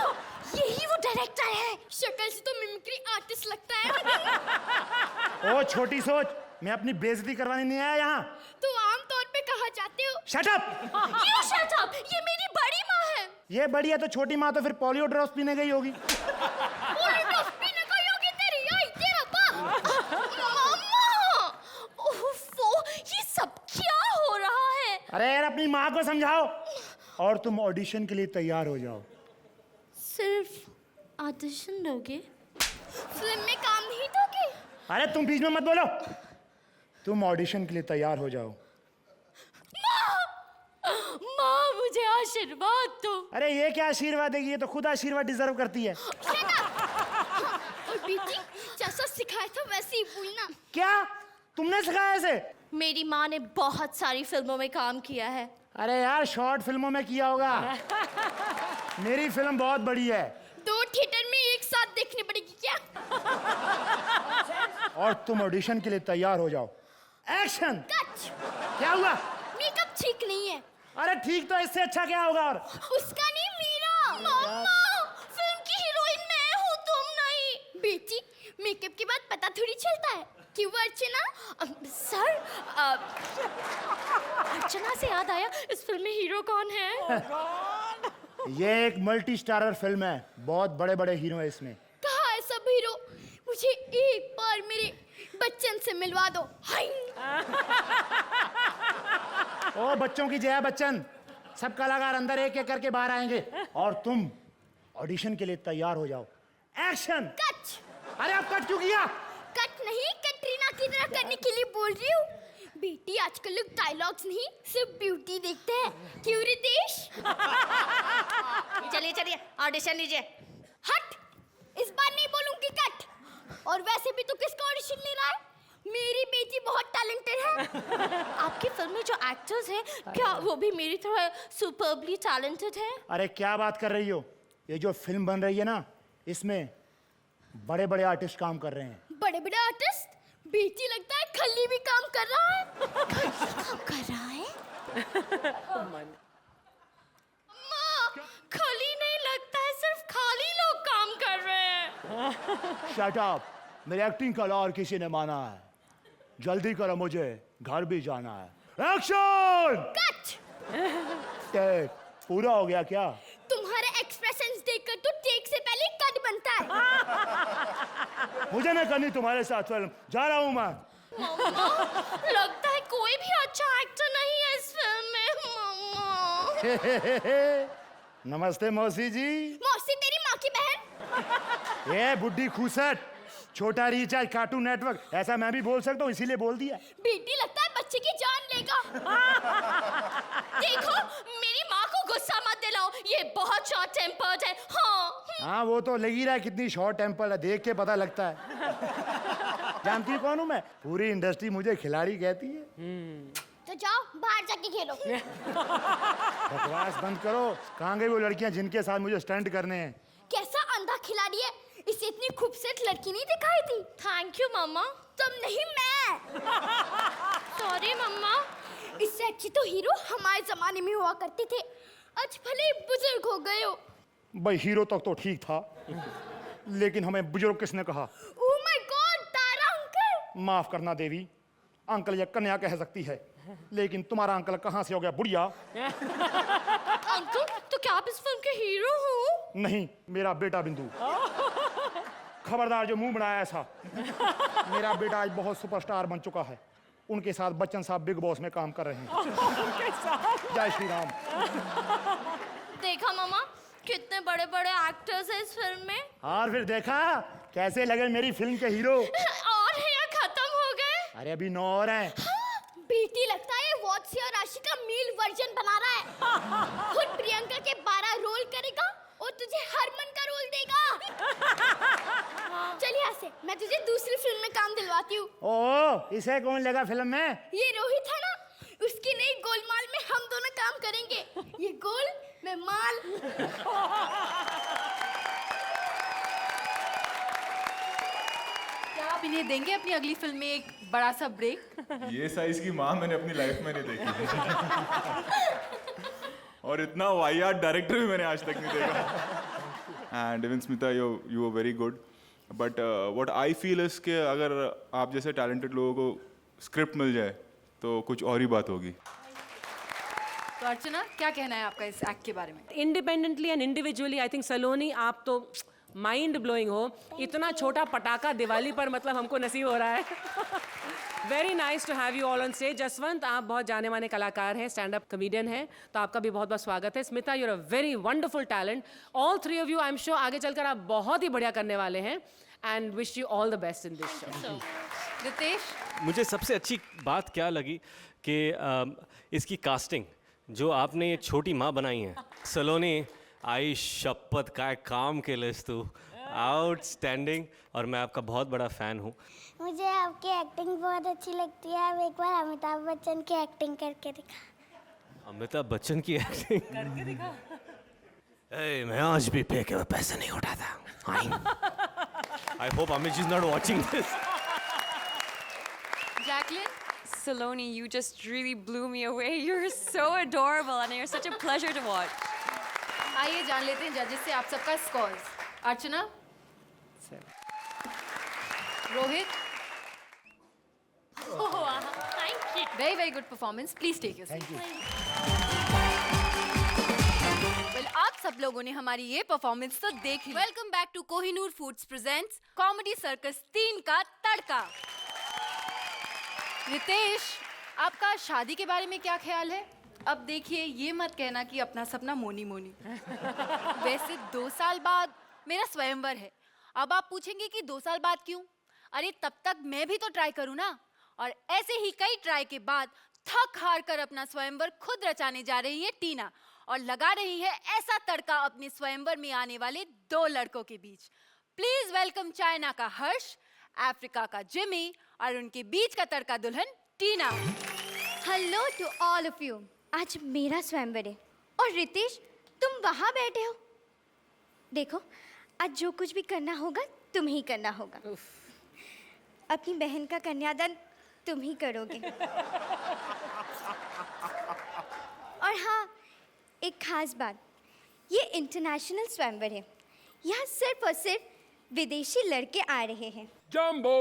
Speaker 7: यही वो डायरेक्टर है. शक्ल से तो मिमिक्री आर्टिस्ट लगता है.
Speaker 8: ओ छोटी सोच, मैं अपनी बेइज्जती करवाने नहीं आया यहाँ.
Speaker 7: तो आमतौर पे कहाँ जाते हो?
Speaker 8: Shut up.
Speaker 7: You shut up. ये मेरी बड़ी माँ है.
Speaker 8: ये बड़ी है तो छोटी माँ तो फिर पोलियो ड्रॉप्स पीने गई होगी.
Speaker 7: पोलियो ड्रॉप्स पीने गई होगी तेरी आई तेरा बाप. मम्मा, ओफो, ये सब क्या हो रहा है?
Speaker 8: अरे यार अपनी माँ को समझाओ और तुम ऑडिशन के लिए तैयार हो जाओ.
Speaker 7: सिर्फ ऑडिशन दोगे? फिल्म में काम नहीं दोगे?
Speaker 8: अरे तुम बीच में मत बोलो. तुम ऑडिशन के लिए तैयार हो जाओ.
Speaker 7: माँ, मुझे आशीर्वाद दो.
Speaker 8: अरे ये क्या आशीर्वाद देगी, ये तो खुद आशीर्वाद डिजर्व करती है.
Speaker 7: और बेटी, जैसा सिखाया था वैसे ही बोलना.
Speaker 8: क्या तुमने सिखाया ऐसे?
Speaker 7: मेरी माँ ने बहुत सारी फिल्मों में काम किया है.
Speaker 8: अरे यार शॉर्ट फिल्मों में किया होगा. मेरी फिल्म बहुत बड़ी है.
Speaker 7: 2 थिएटर में एक साथ देखनी पड़ेगी क्या?
Speaker 8: और तुम ऑडिशन के लिए तैयार हो जाओ. एक्शन.
Speaker 7: कट.
Speaker 8: क्या हुआ?
Speaker 7: मेकअप ठीक नहीं है.
Speaker 8: अरे ठीक तो इससे अच्छा क्या होगा? और
Speaker 7: उसका नहीं, मेरा. मम्मा, फिल्म की हीरोइन मैं हूँ तो. थोड़ी चलता है। क्यों अर्चना? सर, अर्चना से याद आया, इस फिल्म में हीरो कौन है?
Speaker 8: ये एक मल्टी स्टारर फिल्म है, बहुत बड़े बड़े हीरो हैं इसमें।
Speaker 7: कहाँ है सब हीरो? मुझे एक बार मेरे बच्चन से मिलवा दो। हाय।
Speaker 8: ओ बच्चों की जया बच्चन, सब कलाकार अंदर एक एक करके बाहर आएंगे और तुम ऑडिशन के लिए तैयार हो जाओ। एक्शन।
Speaker 7: कट।
Speaker 8: अरे आप कट क्यों किया?
Speaker 7: कट नहीं, कैटरीना की तरह करने के लिए बोल रही हूँ। बेटी, आजकल लोग डायलॉग्स नहीं सिर्फ ब्यूटी देखते हैं। क्यों रितेश?
Speaker 10: चलिए चलिए ऑडिशन लीजिए।
Speaker 7: हट, इस बार नहीं बोलूंगी कट। और वैसे भी तो किसका ऑडिशन ले रहा है? मेरी बेटी बहुत टैलेंटेड है।
Speaker 10: आपकी फिल्म में जो एक्टर्स हैं, क्या वो भी मेरी तरह सुपरबली टैलेंटेड है?
Speaker 8: अरे क्या बात कर रही हो? ये जो फिल्म बन रही है ना, इसमें बड़े बड़े आर्टिस्ट काम कर रहे हैं।
Speaker 7: बड़े बड़े आर्टिस्ट? बेटी, लगता है खली भी काम कर रहा है। काम कर रहा है?
Speaker 10: माँ, खली नहीं लगता है, सिर्फ खाली लोग काम कर रहे हैं।
Speaker 8: शट अप, मेरी एक्टिंग का और किसी ने माना है। जल्दी करो, मुझे घर भी जाना है। एक्शन।
Speaker 7: कट।
Speaker 8: टेक पूरा हो गया क्या?
Speaker 7: तुम्हारे एक्सप्रेशंस देखकर तो टेक से पहले कट बनता है।
Speaker 8: मुझे नहीं करनी तुम्हारे साथ फिल्म, जा रहा हूँ मैं।
Speaker 10: मम्मा, लगता है कोई भी अच्छा एक्टर नहीं है इस फिल्म में। मम्मा।
Speaker 8: नमस्ते मौसी जी।
Speaker 7: मौसी तेरी माँ की बहन?
Speaker 8: ये बुड्ढी खूसट, छोटा रिचार्ज कार्टून नेटवर्क, ऐसा मैं भी बोल सकता हूँ, इसीलिए बोल दिया।
Speaker 7: बेटी, लगता है बच्चे की जान लेगा।
Speaker 10: देखो, मेरी माँ को गुस्सा मत दिलाओ, ये बहुत शॉर्ट टेम्पर्ड है।
Speaker 8: हाँ वो तो लग ही रहा है कितनी शॉर्ट टेम्पर है, देख के पता लगता है। जानती कौन हूँ मैं? पूरी इंडस्ट्री मुझे खिलाड़ी कहती है।
Speaker 7: तो जाओ बाहर जाके खेलो।
Speaker 8: बकवास बंद करो। कहाँ गई वो लड़कियां जिनके साथ मुझे स्टंट करने हैं?
Speaker 7: कैसा अंधा खिलाड़ी है, इसे इतनी खूबसूरत लड़की नहीं दिखाई थी।
Speaker 10: थैंक यू मम्मा।
Speaker 7: तुम नहीं, मैं।
Speaker 10: सॉरी मम्मा।
Speaker 7: इससे अच्छी तो हीरो हमारे जमाने में हुआ करते थे, आज भले ही बुजुर्ग हो गए हो।
Speaker 8: भाई हीरो तक तो ठीक था, लेकिन हमें बुजुर्ग किसने कहा?
Speaker 7: Oh my God, Tara uncle.
Speaker 8: माफ करना देवी, अंकल या कन्या कह सकती है, लेकिन तुम्हारा अंकल कहाँ से हो गया बुढ़िया?
Speaker 10: अंकल, तो क्या आप इस फिल्म के हीरो हो?
Speaker 8: नहीं, मेरा बेटा बिंदु। खबरदार जो मुंह बनाया ऐसा। मेरा बेटा आज बहुत सुपरस्टार बन चुका है, उनके साथ बच्चन साहब बिग बॉस में काम कर रहे हैं। जय श्री राम।
Speaker 10: देखा मामा, कितने बड़े बड़े एक्टर्स हैं इस फिल्म में।
Speaker 8: और फिर देखा कैसे लगे मेरी फिल्म के हीरो?
Speaker 10: और है या खत्म हो गए?
Speaker 8: अरे अभी 9 और हैं।
Speaker 7: बेटी, लगता है वॉट्स और राशि का मील वर्जन बना रहा है। खुद प्रियंका के 12 रोल करेगा और तुझे हरमन का रोल देगा। चल यहाँ से, मैं तुझे दूसरी फिल्म में काम दिलवाती हूँ।
Speaker 8: ओह, इसे कौन लगा फिल्म में?
Speaker 7: ये रोहित है ना, उसकी नई गोलमाल में हम दोनों काम करेंगे। ये गोल, मैं माल।
Speaker 3: क्या आप इन्हें देंगे अपनी अगली फिल्म में एक बड़ा सा ब्रेक?
Speaker 16: ये साइज की माँ मैंने अपनी लाइफ में नहीं देखी। और इतना वाहियात डायरेक्टर भी मैंने आज तक नहीं देखा। And even Smita, you are very good, but what I feel is कि अगर आप जैसे टैलेंटेड लोगों को स्क्रिप्ट मिल जाए तो कुछ और ही बात होगी।
Speaker 3: तो अर्चना, क्या कहना है आपका इस एक्ट के बारे में?
Speaker 1: Independently and individually I think Saloni आप तो माइंड ब्लोइंग हो। इतना छोटा पटाखा दिवाली पर मतलब हमको नसीब हो रहा है। Very nice to have you all on stage. Jaswant, आप बहुत जाने माने कलाकार हैं, स्टैंड अप कॉमेडियन हैं, तो आपका भी बहुत बहुत स्वागत है। Smita, you are a very wonderful talent. All three of you I am sure आगे चलकर आप बहुत ही बढ़िया करने वाले हैं, and wish you all the best in this show.
Speaker 3: Ritesh,
Speaker 4: मुझे सबसे अच्छी बात क्या लगी कि इसकी कास्टिंग जो आपने ये छोटी माँ बनाई है। सलोनी, आई शपथ का काम के लिस्ट तू आउटस्टैंडिंग, और मैं आपका बहुत बड़ा फैन हूँ।
Speaker 9: मुझे आपकी एक्टिंग बहुत अच्छी लगती है। आप एक बार अमिताभ बच्चन की एक्टिंग करके दिखा।
Speaker 4: अमिताभ बच्चन की एक्टिंग
Speaker 1: करके दिखा।
Speaker 4: मैं आज भी पे के पैसे नहीं उठाता। I hope Amit ji is not watching this.
Speaker 3: Jacqueline,
Speaker 17: Saloni, you just really blew me away. You're so adorable and you're such a pleasure to watch.
Speaker 3: आइए जान लेते हैं जजेस से आप सबका scores. Archana, Rohit, very very good performance. Please take your seat. Well, आप सब लोगों ने हमारी ये परफॉर्मेंस तो देख ली. Welcome back to Kohinoor foods presents comedy circus 3 का तड़का. रितेश, आपका शादी के बारे में क्या ख्याल है? अब देखिए, ये मत कहना कि अपना सपना मोनी मोनी. वैसे 2 साल बाद मेरा स्वयंवर है. अब आप पूछेंगे कि 2 साल बाद क्यों? अरे तब तक मैं भी तो ट्राई करूँ ना. और ऐसे ही कई ट्राई के बाद थक हार कर अपना स्वयंवर खुद रचाने जा रही है टीना और लगा रही है ऐसा तड़का अपने स्वयंवर में आने वाले 2 लड़कों के बीच. प्लीज वेलकम चाइना का हर्ष, अफ्रीका का जिमी और उनके बीच का तड़का दुल्हन Tina.
Speaker 11: Hello to all of you. आज मेरा स्वयंवर है और रितेश तुम वहाँ बैठे हो. देखो, आज जो कुछ भी करना होगा तुम ही करना होगा. अपनी बहन का कन्यादान तुम ही करोगे. और हाँ, एक खास बात, ये इंटरनेशनल स्वयंवर है. यहाँ सिर्फ और सिर्फ विदेशी लड़के आ रहे हैं.
Speaker 6: Jumbo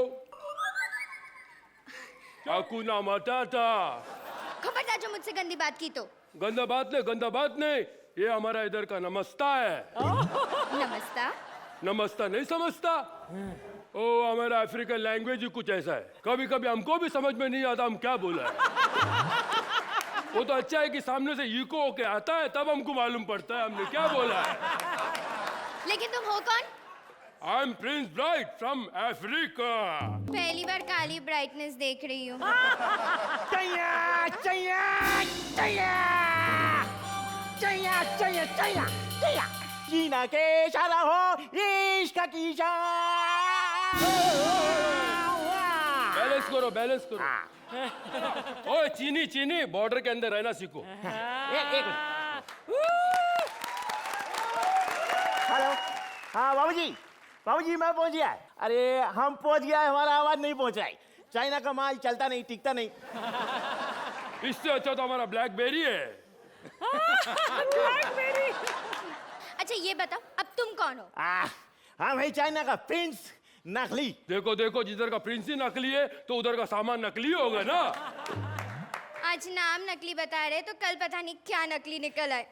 Speaker 6: hakuna matata.
Speaker 11: खबरदार जो मुझसे गंदी बात की तो.
Speaker 6: गंदा बात नहीं, ये हमारा इधर का नमस्ता है.
Speaker 11: नमस्ता?
Speaker 6: नमस्ता नहीं समझता? ओ, हमारा अफ्रीकन लैंग्वेज ही कुछ ऐसा है. कभी कभी हमको भी समझ में नहीं आता हम क्या बोला है. वो तो अच्छा है कि सामने से इको होके आता है, तब हमको मालूम पड़ता है हमने क्या बोला है.
Speaker 11: लेकिन तुम हो कौन?
Speaker 6: I am Prince bright from Africa.
Speaker 11: पहली बार काली ब्राइटनेस देख रही हूँ.
Speaker 8: चीना के इशारा हो, इश्क की
Speaker 6: बैलेंस करो. ओए चीनी बॉर्डर के अंदर रहना सीखो.
Speaker 8: हेलो. हाँ बाबूजी मैं पहुंच गया. अरे हम पहुंच गया, हमारा आवाज नहीं पहुंच रहा है. चाइना का माल चलता नहीं, टिकता नहीं.
Speaker 6: इससे अच्छा तो हमारा ब्लैकबेरी है.
Speaker 11: ब्लैकबेरी. अच्छा ये बताओ, अब तुम कौन हो?
Speaker 8: हम है चाइना का प्रिंस नकली.
Speaker 6: देखो जिधर का प्रिंस ही नकली है तो उधर का सामान नकली होगा ना.
Speaker 11: आज नाम नकली बता रहे तो कल पता नहीं क्या नकली निकल आए.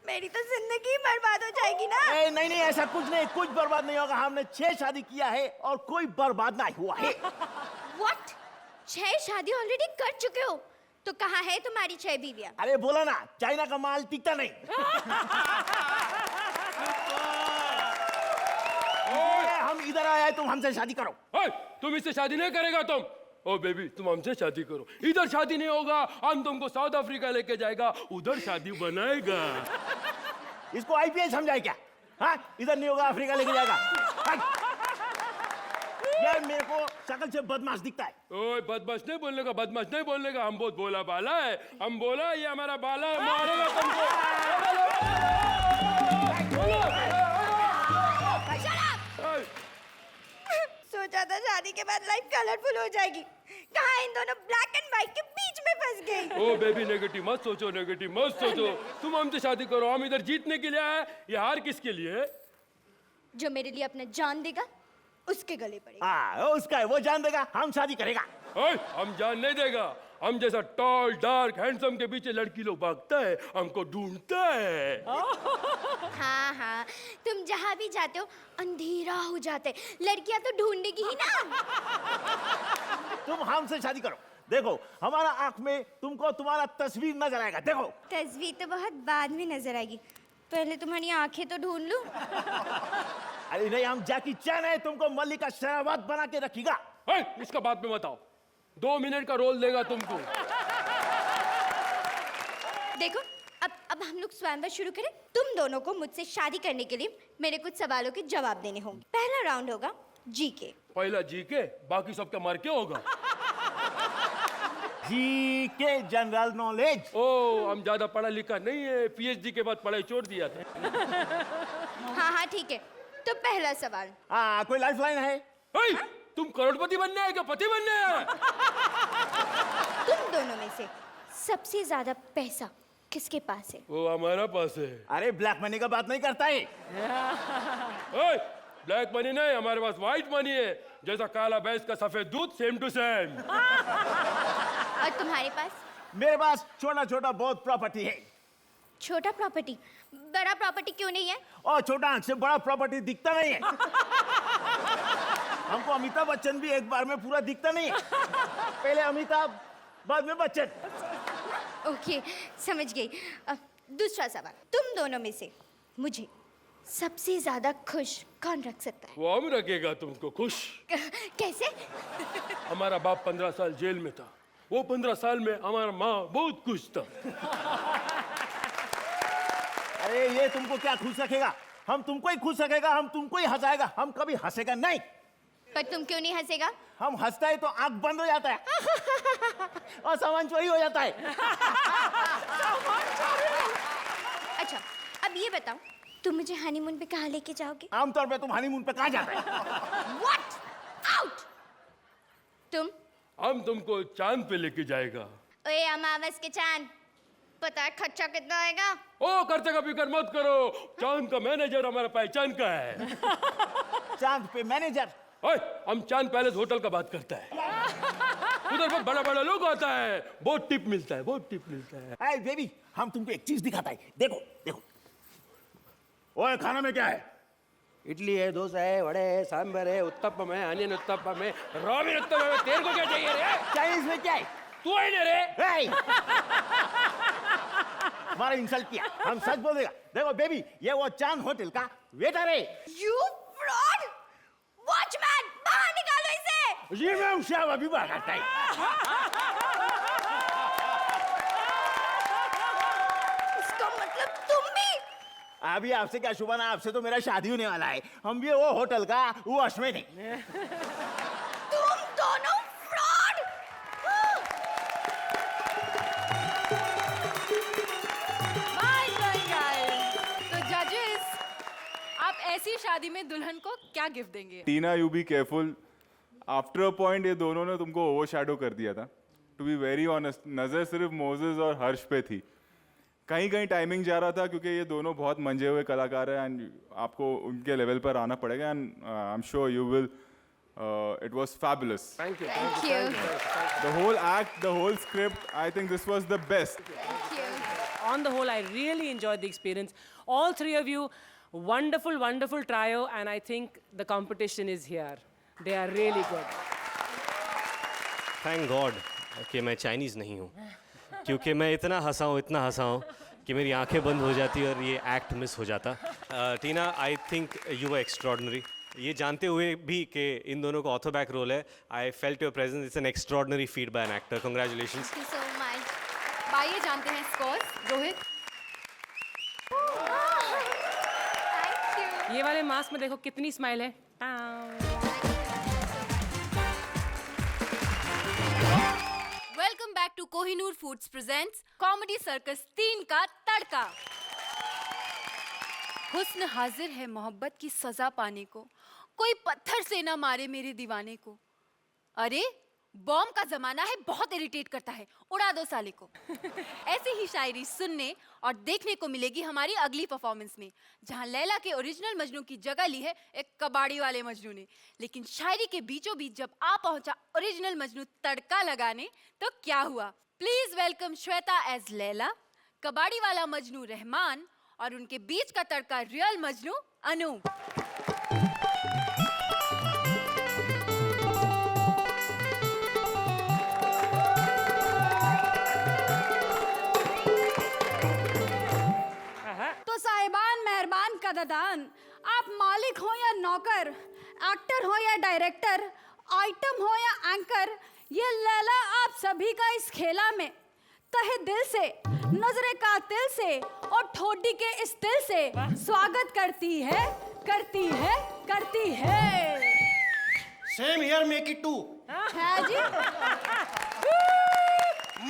Speaker 11: मेरी तो जिंदगी बर्बाद हो जाएगी ना.
Speaker 8: नहीं ऐसा कुछ नहीं, कुछ बर्बाद नहीं होगा. हमने 6 शादी किया है और कोई बर्बाद नहीं हुआ है.
Speaker 11: What? 6 शादी ऑलरेडी कर चुके हो तो कहाँ है तुम्हारी 6 बीवियां?
Speaker 8: अरे बोला ना, चाइना का माल टिकता नहीं. हम इधर आए, तुम हमसे शादी करो.
Speaker 6: तुम इससे शादी नहीं करेगा तुम. ओ बेबी तुम हमसे शादी करो. इधर शादी नहीं होगा, हम तुमको साउथ अफ्रीका लेके जाएगा, उधर शादी बनाएगा.
Speaker 8: इसको आईपीएल समझाए क्या? हाँ, इधर नहीं होगा, अफ्रीका लेके जाएगा. यार मेरे को शक्ल से बदमाश दिखता है.
Speaker 6: ओए बदमाश नहीं बोलने का. हम बहुत बोला बाला है. हम बोला ये हमारा बाला है, मारेगा तुमको.
Speaker 11: सोचा था शादी के बाद लाइफ कलरफुल हो जाएगी. कहाँ इन दोनों ब्लैक एंड व्हाइट के बीच में फंस गई.
Speaker 6: ओ बेबी नेगेटिव मत सोचो. तुम हमसे शादी करो. हम इधर जीतने के लिए आए. ये हार किसके लिए है?
Speaker 11: जो मेरे लिए अपना जान देगा उसके गले पड़ेगा.
Speaker 8: उसका है, वो जान देगा, हम शादी करेगा.
Speaker 6: हम जान नहीं देगा. हम जैसा टॉल डार्क हैंडसम के पीछे लड़की लोग भागता है, हमको ढूंढता है.
Speaker 11: हाँ, तुम जहाँ भी जाते हो अंधेरा हो जाता है. लड़कियां तो ढूंढेगी ही ना.
Speaker 8: तुम हमसे शादी करो. देखो हमारा आंख में तुमको तुम्हारा तस्वीर नजर आएगा. देखो
Speaker 11: तस्वीर तो बहुत बाद में नजर आएगी, पहले तुम्हारी आंखें तो ढूंढ लूं.
Speaker 8: अरे नहीं, हम जैकी चैन है, तुमको मल्लिका शेरावत बना के रखेगा.
Speaker 6: इसका बात में बताओ. 2 मिनट का रोल देगा तुमको.
Speaker 11: देखो अब हम लोग स्वयंवर शुरू करें. तुम दोनों को मुझसे शादी करने के लिए मेरे कुछ सवालों के जवाब देने होंगे. पहला राउंड होगा जीके.
Speaker 6: पहला जीके, बाकी सबका मार के होगा.
Speaker 8: GK general knowledge.
Speaker 6: ओ हम ज्यादा पढ़ा लिखा नहीं है, पीएचडी के बाद पढ़ाई छोड़ दिया था.
Speaker 11: हाँ ठीक है. तो पहला सवाल,
Speaker 8: कोई लाइफलाइन है?
Speaker 6: तुम करोड़पति बनने आए क्या पति बनने आए?
Speaker 11: तुम दोनों में से सबसे ज्यादा पैसा किसके पास है?
Speaker 6: वो हमारा पास है.
Speaker 8: अरे ब्लैक मनी का बात नहीं करता है.
Speaker 6: ब्लैक मनी नहीं, हमारे पास व्हाइट मनी है, जैसा काला भैंस का सफेद दूध, सेम टू सेम।
Speaker 9: और तुम्हारे पास?
Speaker 18: मेरे पास छोटा छोटा बहुत प्रॉपर्टी है।
Speaker 9: छोटा प्रॉपर्टी? बड़ा प्रॉपर्टी क्यों नहीं है?
Speaker 18: और छोटा आंख से बड़ा प्रॉपर्टी दिखता नहीं है। हमको अमिताभ बच्चन भी एक बार में पूरा दिखता नहीं है। पहले अमिताभ, बाद में बच्चन।
Speaker 9: ओके, समझ गई। दूसरा सवाल, तुम दोनों में से मुझे सबसे ज्यादा खुश कौन रख सकता है?
Speaker 6: वो हम रखेगा तुमको खुश।
Speaker 9: कैसे?
Speaker 6: हमारा बाप 15 साल जेल में था, वो 15 साल में हमारा माँ बहुत खुश था।
Speaker 18: अरे ये तुमको क्या खुश रखेगा? हम तुमको ही खुश रखेगा, हम तुमको ही हंसाएगा, हम कभी हंसेगा नहीं।
Speaker 9: पर तुम क्यों नहीं हंसेगा?
Speaker 18: हम हंसता है तो आंख बंद हो जाता है और सामान चोरी हो जाता है।
Speaker 9: अच्छा, अब ये बताओ, तुम मुझे हनीमून पे कहाँ लेके जाओगे?
Speaker 18: आमतौर पे तुम हनीमून पे कहाँ जाते है?
Speaker 9: What? Out! तुम?
Speaker 6: हम तुमको चांद पे लेके जाएगा।
Speaker 9: ओए अमावस के चांद, पता है खर्चा कितना आएगा?
Speaker 6: ओ खर्चे का फिक्र मत करो, चांद का मैनेजर हमारा पहचान का है।
Speaker 18: चांद पे मैनेजर?
Speaker 6: ओए, हम चांद पैलेस होटल का बात करता है। उधर बहुत बड़ा बड़ा लोग आता है, बहुत टिप मिलता है, बहुत टिप मिलता है।
Speaker 18: हाय बेबी, हम तुमको एक चीज दिखाता है, देखो देखो। ओए खाना में क्या है?
Speaker 6: इडली है, डोसा है, वड़े है, सांभर है, उत्तपम है, अनियन उत्तपम है, रामेन उत्तपम है। तेरे को क्या चाहिए रे?
Speaker 18: चाइनीज में क्या है?
Speaker 6: तू है ना रे?
Speaker 18: हमारा इंसल्ट किया, हम सच बोलेगा। देखो बेबी, ये वो चांद होटल का वेटर है।
Speaker 9: You fraud! Watchman, बाहर निकालो इसे!
Speaker 18: ये मैं उसे अभी बाहर करता है।
Speaker 9: इसका मतलब तुम भी?
Speaker 18: अभी आपसे क्या शुभाना, आपसे तो मेरा शादी होने वाला है। हम भी वो होटल का वॉचमैन है।
Speaker 9: तुम दोनों फ्रॉड!
Speaker 3: तो जजेस, आप ऐसी शादी में दुल्हन को क्या गिफ्ट देंगे?
Speaker 16: Tina, you be careful. After a point ये दोनों ने तुमको ओवरशैडो कर दिया था। टू बी वेरी ऑनेस्ट, नजर सिर्फ मोजेस और हर्ष पे थी। कहीं कहीं टाइमिंग जा रहा था, क्योंकि ये दोनों बहुत मंजे हुए कलाकार हैं एंड आपको उनके लेवल पर आना पड़ेगा। And I am sure you will. It was fabulous.
Speaker 6: Thank you.
Speaker 9: Thank you.
Speaker 16: The whole act, the whole script, I think this was the best.
Speaker 9: Thank you.
Speaker 1: On the whole, I really enjoyed the experience. All three of you, wonderful, wonderful trio, and I think the competition is here. They are really good.
Speaker 4: Thank God कि मैं Chinese नहीं हूँ, क्योंकि मैं इतना हंसा हूँ कि मेरी आंखें बंद हो जाती और ये एक्ट मिस हो जाता। Tina, I think you were extraordinary. ये जानते हुए भी कि इन दोनों का ऑथो बैक रोल है, I felt your presence, it's an extraordinary feet by an actor. Congratulations.
Speaker 3: Thank you so much. आइए जानते हैं स्कोर्स। रोहित?
Speaker 1: ये वाले मास्क में देखो कितनी स्माइल है।
Speaker 3: Welcome back to Kohinoor foods presents comedy circus 3 का तड़का। हुस्न हाजिर है मोहब्बत की सजा पाने को, कोई पत्थर से ना मारे मेरे दीवाने को। अरे बॉम्ब का जमाना है, बहुत इरिटेट करता है, उड़ा दो साले को। ऐसी ही शायरी सुनने और देखने को मिलेगी हमारी अगली परफॉर्मेंस में, जहां लैला के ओरिजिनल मजनू की जगह ली है एक कबाड़ी वाले मजनू ने। लेकिन शायरी के बीचों बीच जब आ पहुंचा ओरिजिनल मजनू तड़का लगाने, तो क्या हुआ? Please welcome Shweta as Laila, कबाड़ी वाला मजनू रहमान और उनके बीच का तड़का रियल मजनू अनु।
Speaker 10: तो साहिबान, मेहरबान, कदरदान, आप मालिक हो या नौकर, एक्टर हो या डायरेक्टर, आइटम हो या एंकर, ये लैला आप सभी का इस खेला में तहे दिल से, नजरे कातिल से और ठोडी के इस दिल से स्वागत करती है, करती है, करती है।
Speaker 8: Same here make it two.
Speaker 10: है जी।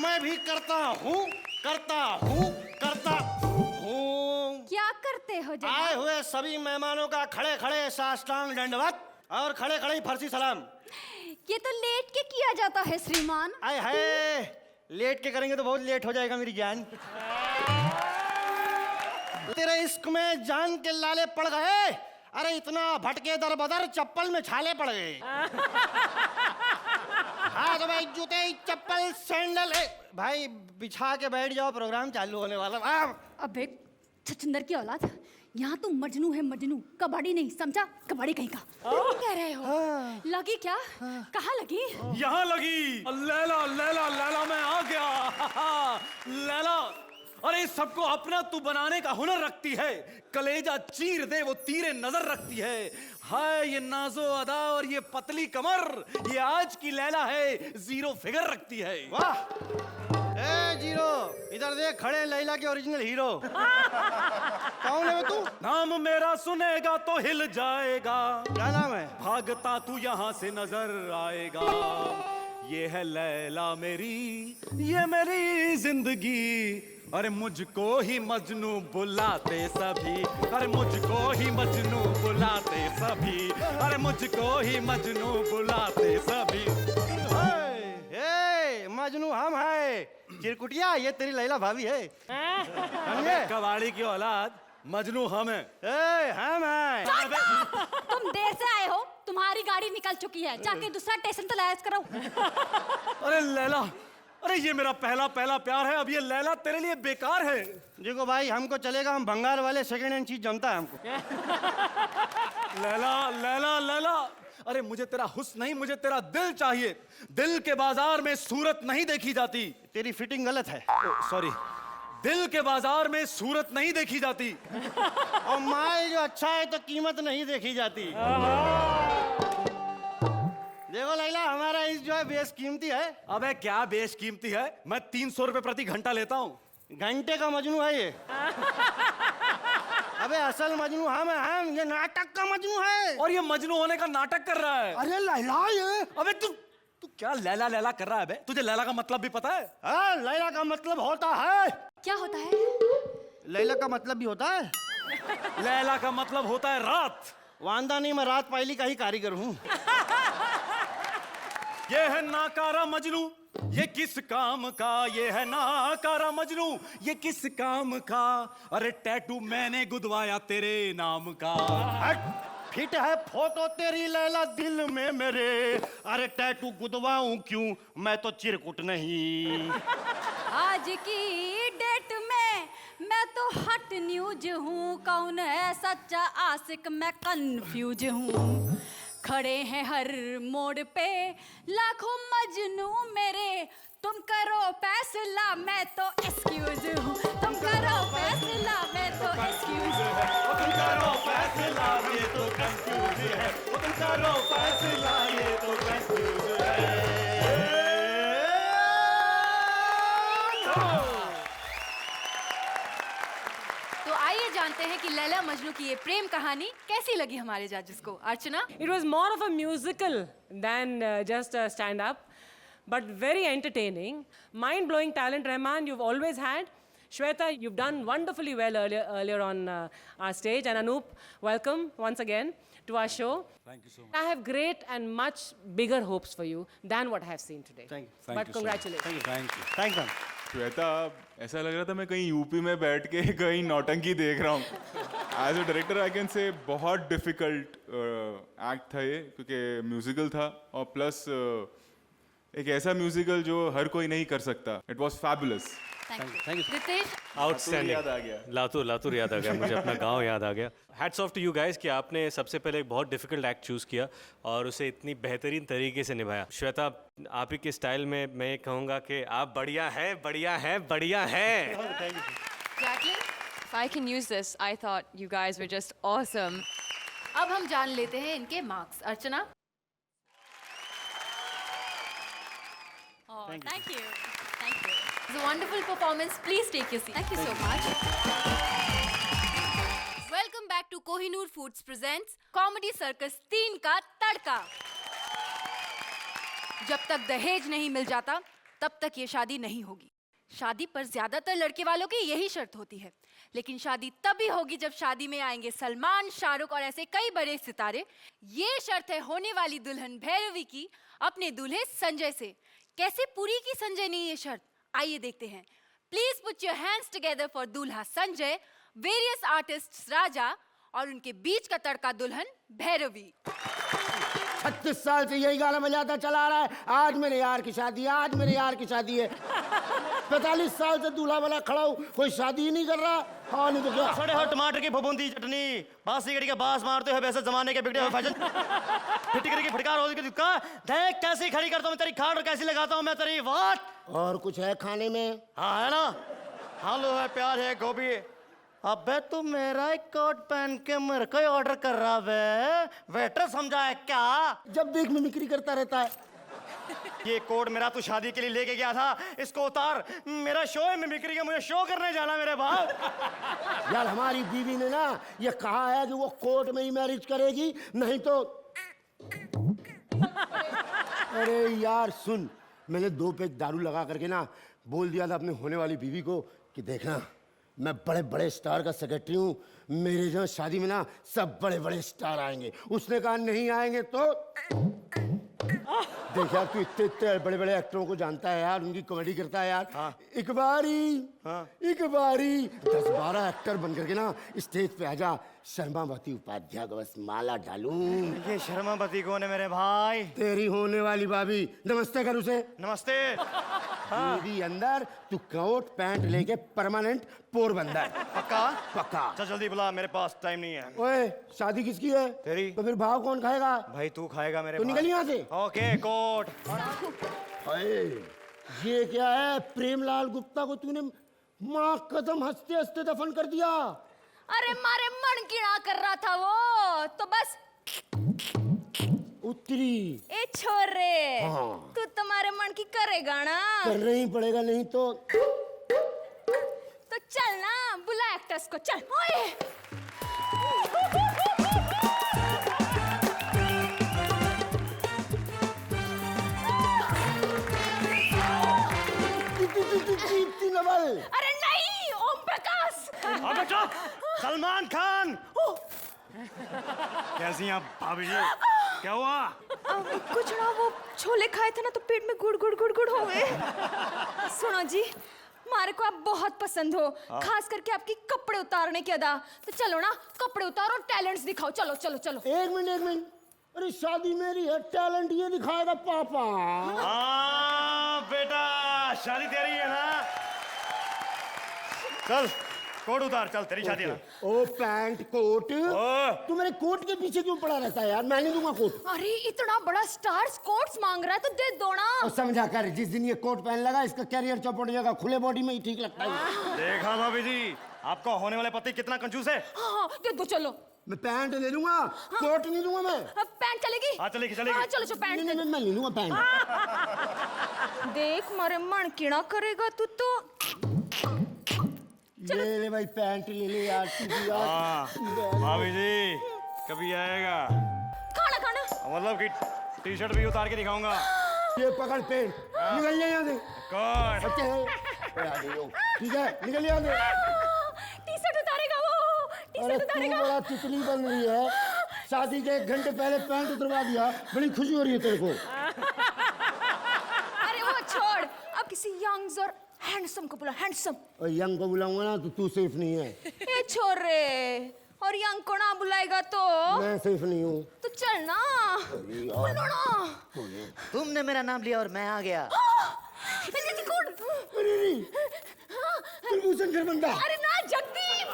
Speaker 8: मैं भी करता हूँ, करता हूँ, करता हूँ।
Speaker 10: क्या करते हो जनाब?
Speaker 8: आए हुए सभी मेहमानों का खड़े खड़े साष्टांग दंडवत और खड़े खड़े ही फर्जी सलाम।
Speaker 10: ये तो लेट के किया जाता है श्रीमान।
Speaker 8: आए हाय, लेट के करेंगे तो बहुत लेट हो जाएगा मेरी जान। तेरे इश्क में जान के लाले पड़ गए, अरे इतना भटके दर बदर चप्पल में छाले पड़ गए। हाँ तो भाई जूते चप्पल सैंडल भाई बिछा के बैठ जाओ, प्रोग्राम चालू होने वाला।
Speaker 10: अबे छछंदर की औलाद, यहाँ तू मजनू है मजनू, कबाड़ी नहीं समझा, कबाड़ी कहीं का। कह रहे हो लगी क्या? कहाँ लगी?
Speaker 14: यहाँ लगी। लैला लैला लैला मैं आ गया। लैला अरे सबको अपना तू बनाने का हुनर रखती है, कलेजा चीर दे वो तीरे नजर रखती है। हाय ये नाजो अदा और ये पतली कमर, ये आज की लैला है, जीरो फिगर रखती है।
Speaker 8: वाह ए जीरो, इधर देख खड़े लैला के ओरिजिनल हीरो। कौन है तू?
Speaker 14: नाम मेरा सुनेगा तो हिल जाएगा।
Speaker 8: क्या नाम है?
Speaker 14: भागता तू यहाँ से नजर आएगा। ये है लैला मेरी, ये मेरी जिंदगी। अरे मुझको ही मजनू बुलाते सभी, अरे मुझको ही मजनू बुलाते सभी, अरे मुझको ही मजनू बुलाते सभी।
Speaker 8: ए मजनू हम है, चिरकुटिया ये तेरी लैला भाभी है।
Speaker 14: अबे कबाड़ी की औलाद, मजनू हम है।
Speaker 8: हम है।
Speaker 10: तुम देर से आए हो, तुम्हारी गाड़ी निकल चुकी है, जाके दूसरा स्टेशन तो लैस करो।
Speaker 14: अरे लैला, अरे ये मेरा पहला प्यार है, अब ये लैला तेरे लिए बेकार है।
Speaker 8: देखो भाई हमको चलेगा, हम भंगार वाले सेकंड हैंड चीज जमता है हमको।
Speaker 14: लैला लैला लैला, अरे मुझे तेरा हुस्न नहीं, मुझे तेरा दिल चाहिए। दिल के बाजार में सूरत नहीं देखी जाती।
Speaker 8: तेरी फिटिंग गलत है।
Speaker 14: सॉरी, दिल के बाजार में सूरत नहीं देखी जाती।
Speaker 8: और माल जो अच्छा है तो कीमत नहीं देखी जाती। देखो लैला, हमारा इस जो है बेशकीमती है।
Speaker 14: अबे क्या बेशकीमती है, मैं 300 रुपए प्रति घंटा लेता हूँ।
Speaker 8: घंटे का मजनू है ये। अबे असल मजनू हम, ये नाटक का मजनू है।
Speaker 14: और ये मजनू होने का नाटक कर रहा है।
Speaker 8: अरे लैला ये,
Speaker 14: अबे तू क्या लैला लैला कर रहा है बे? तुझे लैला का मतलब भी पता है?
Speaker 8: हाँ लैला का मतलब होता है।
Speaker 10: क्या होता है?
Speaker 8: लैला का मतलब भी होता है।
Speaker 14: लैला का मतलब होता है रात।
Speaker 8: वांदा नहीं, मैं रात पायली का ही कारीगर हूँ।
Speaker 14: ये है नाकारा मजनू, ये किस काम का? ये है नाकारा मजनू, ये किस काम का? अरे टैटू मैंने गुदवाया तेरे नाम का।
Speaker 8: फिट है फोटो तेरी लैला दिल में मेरे। अरे टैटू गुदवाऊं क्यों, मैं तो चिरकुट नहीं।
Speaker 10: आज की डेट में मैं तो हट न्यूज हूँ, कौन है सच्चा आशिक मैं कंफ्यूज हूँ। खड़े हैं हर मोड़ पे लाखों मजनू मेरे, तुम करो फैसला मैं तो एक्सक्यूज हूँ। तुम करो फैसला मैं तो एक्सक्यूज हूँ।
Speaker 14: तुम करो फैसला ये तो कंफ्यूज है। तुम करो फैसला ये तो कंफ्यूज है।
Speaker 3: तो आइए जानते हैं कि लैला मजनू की ये प्रेम कहानी कैसी लगी हमारे जजेस को। अर्चना,
Speaker 1: It was more of a musical than just a stand-up, but very entertaining. Mind-blowing talent, Rahman, you've always had. Shweta, you've done wonderfully well earlier on our stage. And Anoop, welcome once again to our show.
Speaker 14: Thank you so much.
Speaker 1: I have great and much bigger hopes for you than what I have seen today.
Speaker 8: Thank you.
Speaker 1: But congratulations.
Speaker 14: Thank you.
Speaker 8: Thank you.
Speaker 16: Shweta, ऐसा लग रहा था मैं कहीं UP में बैठ के कहीं नौटंकी देख रहा हूँ। As a director I can say बहुत डिफिकल्ट एक्ट था ये, क्योंकि म्यूजिकल था और प्लस एक ऐसा म्यूजिकल जो हर कोई नहीं कर सकता। It was fabulous.
Speaker 3: Thank you. Ritesh,
Speaker 4: outstanding.
Speaker 16: याद आ गया।
Speaker 4: लातूर याद आ गया मुझे, अपना गांव याद आ गया। Hats off to you guys कि आपने सबसे पहले एक बहुत डिफिकल्ट एक्ट चूज किया और उसे इतनी बेहतरीन तरीके से निभाया। श्वेता, आप ही के स्टाइल में मैं ये कहूँगा कि आप बढ़िया है, बढ़िया है, बढ़िया है।
Speaker 3: Jacqueline,
Speaker 17: If I can use this, I thought you guys were just awesome.
Speaker 3: अब हम जान लेते हैं इनके marks. Archana,
Speaker 10: Thank you. Thank you.
Speaker 3: it's a wonderful performance. Please take your seat.
Speaker 10: Thank you so much.
Speaker 3: Welcome back to Kohinoor Foods presents Comedy Circus 3 का तड़का। जब तक दहेज नहीं मिल जाता तब तक ये शादी नहीं होगी। शादी पर ज्यादातर लड़के वालों की यही शर्त होती है, लेकिन शादी तभी होगी जब शादी में आएंगे सलमान, शाहरुख और ऐसे कई बड़े सितारे। ये शर्त है होने वाली दुल्हन भैरवी की अपने दूल्हे संजय से। कैसे पूरी की संजय ने ये शर्त, आइए देखते हैं। Please put your hands together for दूल्हा संजय, वेरियस आर्टिस्ट्स राजा और उनके बीच का तड़का दुल्हन भैरवी।
Speaker 12: 36 साल से यही गाना बजाता चला आ रहा है, आज मेरे यार की शादी है, आज मेरे यार की शादी है। 45 साल से दूल्हा वाला खड़ा हूँ, कोई शादी ही नहीं कर रहा। हाँ नहीं तो क्या।
Speaker 15: सड़े हुए टमाटर की फफूंदी चटनी, बांस सिगड़ी का बांस मारते हुए वैसे जमाने के बिगड़े हुए फैशन, फिटकरी की फटकार होती दुक्का, देख कैसी खड़ी करता हूँ मैं तेरी खाट और कैसी लगाता हूँ मैं तेरी वाट।
Speaker 12: और कुछ है खाने में?
Speaker 15: हाँ है ना, आलू है, प्याज है, गोभी है। अबे तू मेरा एक कोट पहन के मेरे को ऑर्डर कर रहा है, वेटर समझा है क्या?
Speaker 12: जब देख मिमिक्री करता रहता है।
Speaker 15: ये कोट मेरा तू शादी के लिए लेके गया था, इसको उतार, मेरा शो है मिमिक्री का, मुझे शो करने जाना मेरे बाप।
Speaker 12: यार हमारी बीवी ने ना ये कहा है कि वो कोर्ट में ही मैरिज करेगी, नहीं तो। अरे यार सुन, मैंने 2 पैक दारू लगा करके ना बोल दिया था अपने होने वाली बीवी को कि देखना मैं बड़े बड़े स्टार का सेक्रेटरी हूँ, मेरे जो शादी में ना सब बड़े बड़े स्टार आएंगे। उसने कहा नहीं आएंगे तो देख यार, तू इतने इतने बड़े बड़े एक्टरों को जानता है यार, उनकी कॉमेडी करता है यार। हाँ। एक बारी 10-12 एक्टर बन करके ना स्टेज पे आजा, शर्मावती उपाध्याय को बस माला डालूं।
Speaker 15: ये शर्मावती कौन है मेरे भाई?
Speaker 12: तेरी होने वाली भाभी। नमस्ते कर उसे।
Speaker 15: नमस्ते।
Speaker 12: मेरी अंदर तू कोट पैंट लेके परमानेंट पोरबंदर।
Speaker 15: पक्का?
Speaker 12: पक्का।
Speaker 15: चल जल्दी बुला, मेरे पास टाइम नहीं है।
Speaker 12: ओए शादी किसकी है?
Speaker 15: तेरी।
Speaker 12: तो फिर भाव कौन खाएगा?
Speaker 15: भाई तू खाएगा मेरे।
Speaker 12: तो निकल यहाँ से।
Speaker 15: Okay coat.
Speaker 12: अरे ये क्या है? प्रेमलाल गुप्ता को तूने माँ कसम हंसते हंसते दफन कर दिया।
Speaker 11: अरे मारे मन कीड़ा कर रहा था वो, तो बस
Speaker 12: उतरी।
Speaker 11: ए छोरे,
Speaker 12: हाँ।
Speaker 11: तू तुम्हारे मन की करेगा ना?
Speaker 12: करना ही पड़ेगा, नहीं तो
Speaker 11: चल ना, बुला एक्टर्स को, चल। ओए अरे नहीं, ओम प्रकाश।
Speaker 15: अबे चुप, सलमान खान। कैसी हैं आप भाभी जी? क्या हुआ?
Speaker 11: कुछ ना, वो छोले खाए थे ना तो पेट में गुड़ गुड़ गुड़ गुड़ हो गए। सुनो जी, हमारे को आप बहुत पसंद हो, खास करके आपकी कपड़े उतारने की अदा। तो चलो ना, कपड़े उतारो और टैलेंट्स दिखाओ। चलो चलो चलो।
Speaker 12: एक मिनट। अरे शादी मेरी है, टैलेंट ये दिखाएगा पापा।
Speaker 15: हाँ बेटा, शादी तेरी है ना? चल कोट उतार, चल तेरी शादी है।
Speaker 12: ओ पैंट कोट, तू मेरे कोट के पीछे क्यों पड़ा रहता है यार? मैं नहीं दूंगा कोट।
Speaker 11: अरे इतना बड़ा स्टार कोट्स मांग रहा है तो दे दो ना।
Speaker 12: समझा कर, जिस दिन ये कोट पहन लगा इसका कैरियर चौपट हो जाएगा, खुले बॉडी में ही ठीक लगता है।
Speaker 15: देखा भाभी जी, आपका होने वाले पति कितना कंजूस है।
Speaker 11: हाँ दे दो, चलो।
Speaker 12: मैं पैंट ले लूंगा, कोट नहीं दूंगा मैं।
Speaker 11: पैंट चलेगी?
Speaker 15: हाँ चलेगी चलेगी।
Speaker 11: हाँ चलो पैंट।
Speaker 12: नहीं, मैं ले लूंगा पैंट।
Speaker 11: देख मारे मन कीड़ा करेगा तू तो।
Speaker 12: ले भाई पैंट ले ले यार।
Speaker 15: भाभी जी कभी आएगा
Speaker 11: खाना
Speaker 15: मतलब कि टी शर्ट भी उतार के दिखाऊंगा।
Speaker 12: ये पकड़ पेंट, निकल जाए यहाँ से।
Speaker 15: कौन?
Speaker 12: ठीक है, निकल यहाँ से।
Speaker 11: टी शर्ट उतारेगा वो, टी शर्ट उतारेगा।
Speaker 12: तू बड़ा तितली बन रही है, शादी के 1 घंटे पहले पैंट उतरवा दिया, बड़ी खुशी हो रही है तेरे को।
Speaker 11: अरे वो छोड़, अब किसी यंग और हैंडसम को बुला, हैंडसम।
Speaker 12: और यंग को बुलाऊंगा ना तो तू सेफ नहीं है।
Speaker 11: ए छोरे, और यंग को ना बुलाएगा तो
Speaker 12: मैं सेफ नहीं हूँ।
Speaker 11: तो चल ना, बोलो ना।
Speaker 19: तुमने मेरा नाम लिया और मैं आ गया।
Speaker 11: अरे ना जगदीप।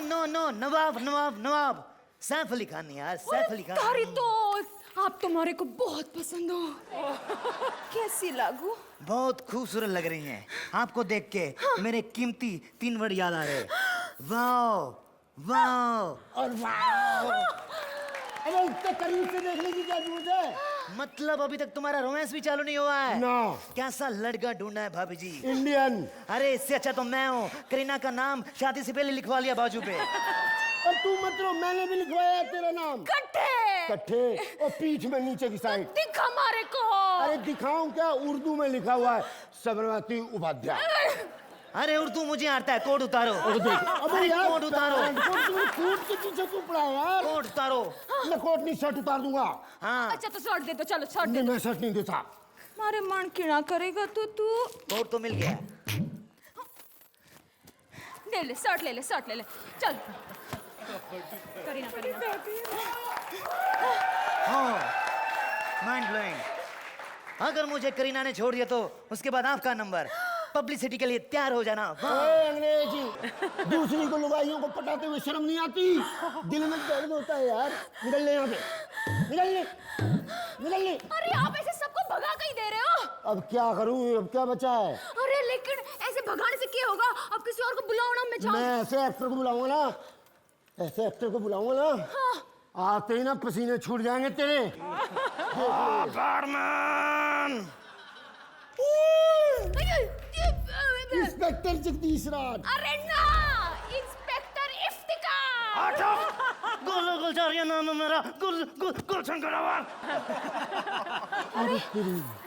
Speaker 19: नो नवाब सैफ अली खान यार, सैफ अली खान।
Speaker 11: तारी तो आप तुम्हारे को बहुत पसंद हो। कैसी लागू?
Speaker 19: बहुत खूबसूरत लग रही हैं। आपको देख के मेरे कीमती 3 वर्ड याद आ रहे। वाह
Speaker 12: और वाह। अरे इतने करीब से देखने की क्या जरूरत है?
Speaker 19: मतलब अभी तक तुम्हारा रोमांस भी चालू नहीं हुआ है?
Speaker 12: ना।
Speaker 19: कैसा लड़का ढूंढना है भाभी जी?
Speaker 12: इंडियन।
Speaker 19: अरे इससे अच्छा तो मैं हूँ। करीना का नाम शादी से पहले लिखवा लिया बाजू पे।
Speaker 12: और तू मत रो, मैंने भी लिखवाया है तेरा नाम। कट्ठे और पीठ में नीचे की साइड।
Speaker 11: दिखा हमारे को।
Speaker 12: अरे दिखाऊं क्या? उर्दू में लिखा हुआ है, साबरमती उपाध्याय।
Speaker 19: अरे उर्दू मुझे आता है। कोट उतारो।
Speaker 12: अबे यार
Speaker 19: कोट उतारो।
Speaker 12: कोट के पीछे क्यों पड़ा है यार?
Speaker 19: कोट उतारो।
Speaker 12: मैं कोट नहीं, शर्ट उतार दूंगा।
Speaker 19: हाँ
Speaker 11: अच्छा तो शर्ट दे दो, चलो शर्ट दे
Speaker 12: नहीं,
Speaker 11: दो।
Speaker 12: मैं शर्ट नहीं देता।
Speaker 11: मारे मन कीड़ा करेगा तो तू।
Speaker 19: कोट तो मिल गया।
Speaker 11: ले ले शर्ट, ले ले शर्ट, ले ले, चल।
Speaker 10: करीना करीना
Speaker 19: हाँ, माइंड ब्लोइंग। अगर मुझे करीना ने छोड़ दिया तो उसके बाद आपका नंबर पब्लिसिटी के लिए तैयार हो जाना।
Speaker 12: अंग्रेजी दूसरी को लुगाइयों को पटाते हुए शर्म नहीं आती? दिल में दर्द होता है यार। निकल ले यहाँ से, निकल ले, निकल ले।
Speaker 10: अरे आप ऐसे सबको भगा कहीं दे रहे हो?
Speaker 12: अब क्या करूँ, अब क्या बचा है?
Speaker 10: अरे लेकिन ऐसे भगाने से क्या होगा? अब किसी और को बुलाओ ना, मैं जाऊं।
Speaker 12: मैं ऐसे एक्टर को बुलाऊंगा ना, ऐसे एक्टर को बुलाऊंगा ना,
Speaker 10: हाँ।
Speaker 12: आते ही ना पसीने छूट जाएंगे तेरे। इंस्पेक्टर जगदीश राज।
Speaker 10: अरे ना, इंस्पेक्टर इफ्तिकार।
Speaker 15: गुलजारिया नाम है मेरा, गुलशन करावाल।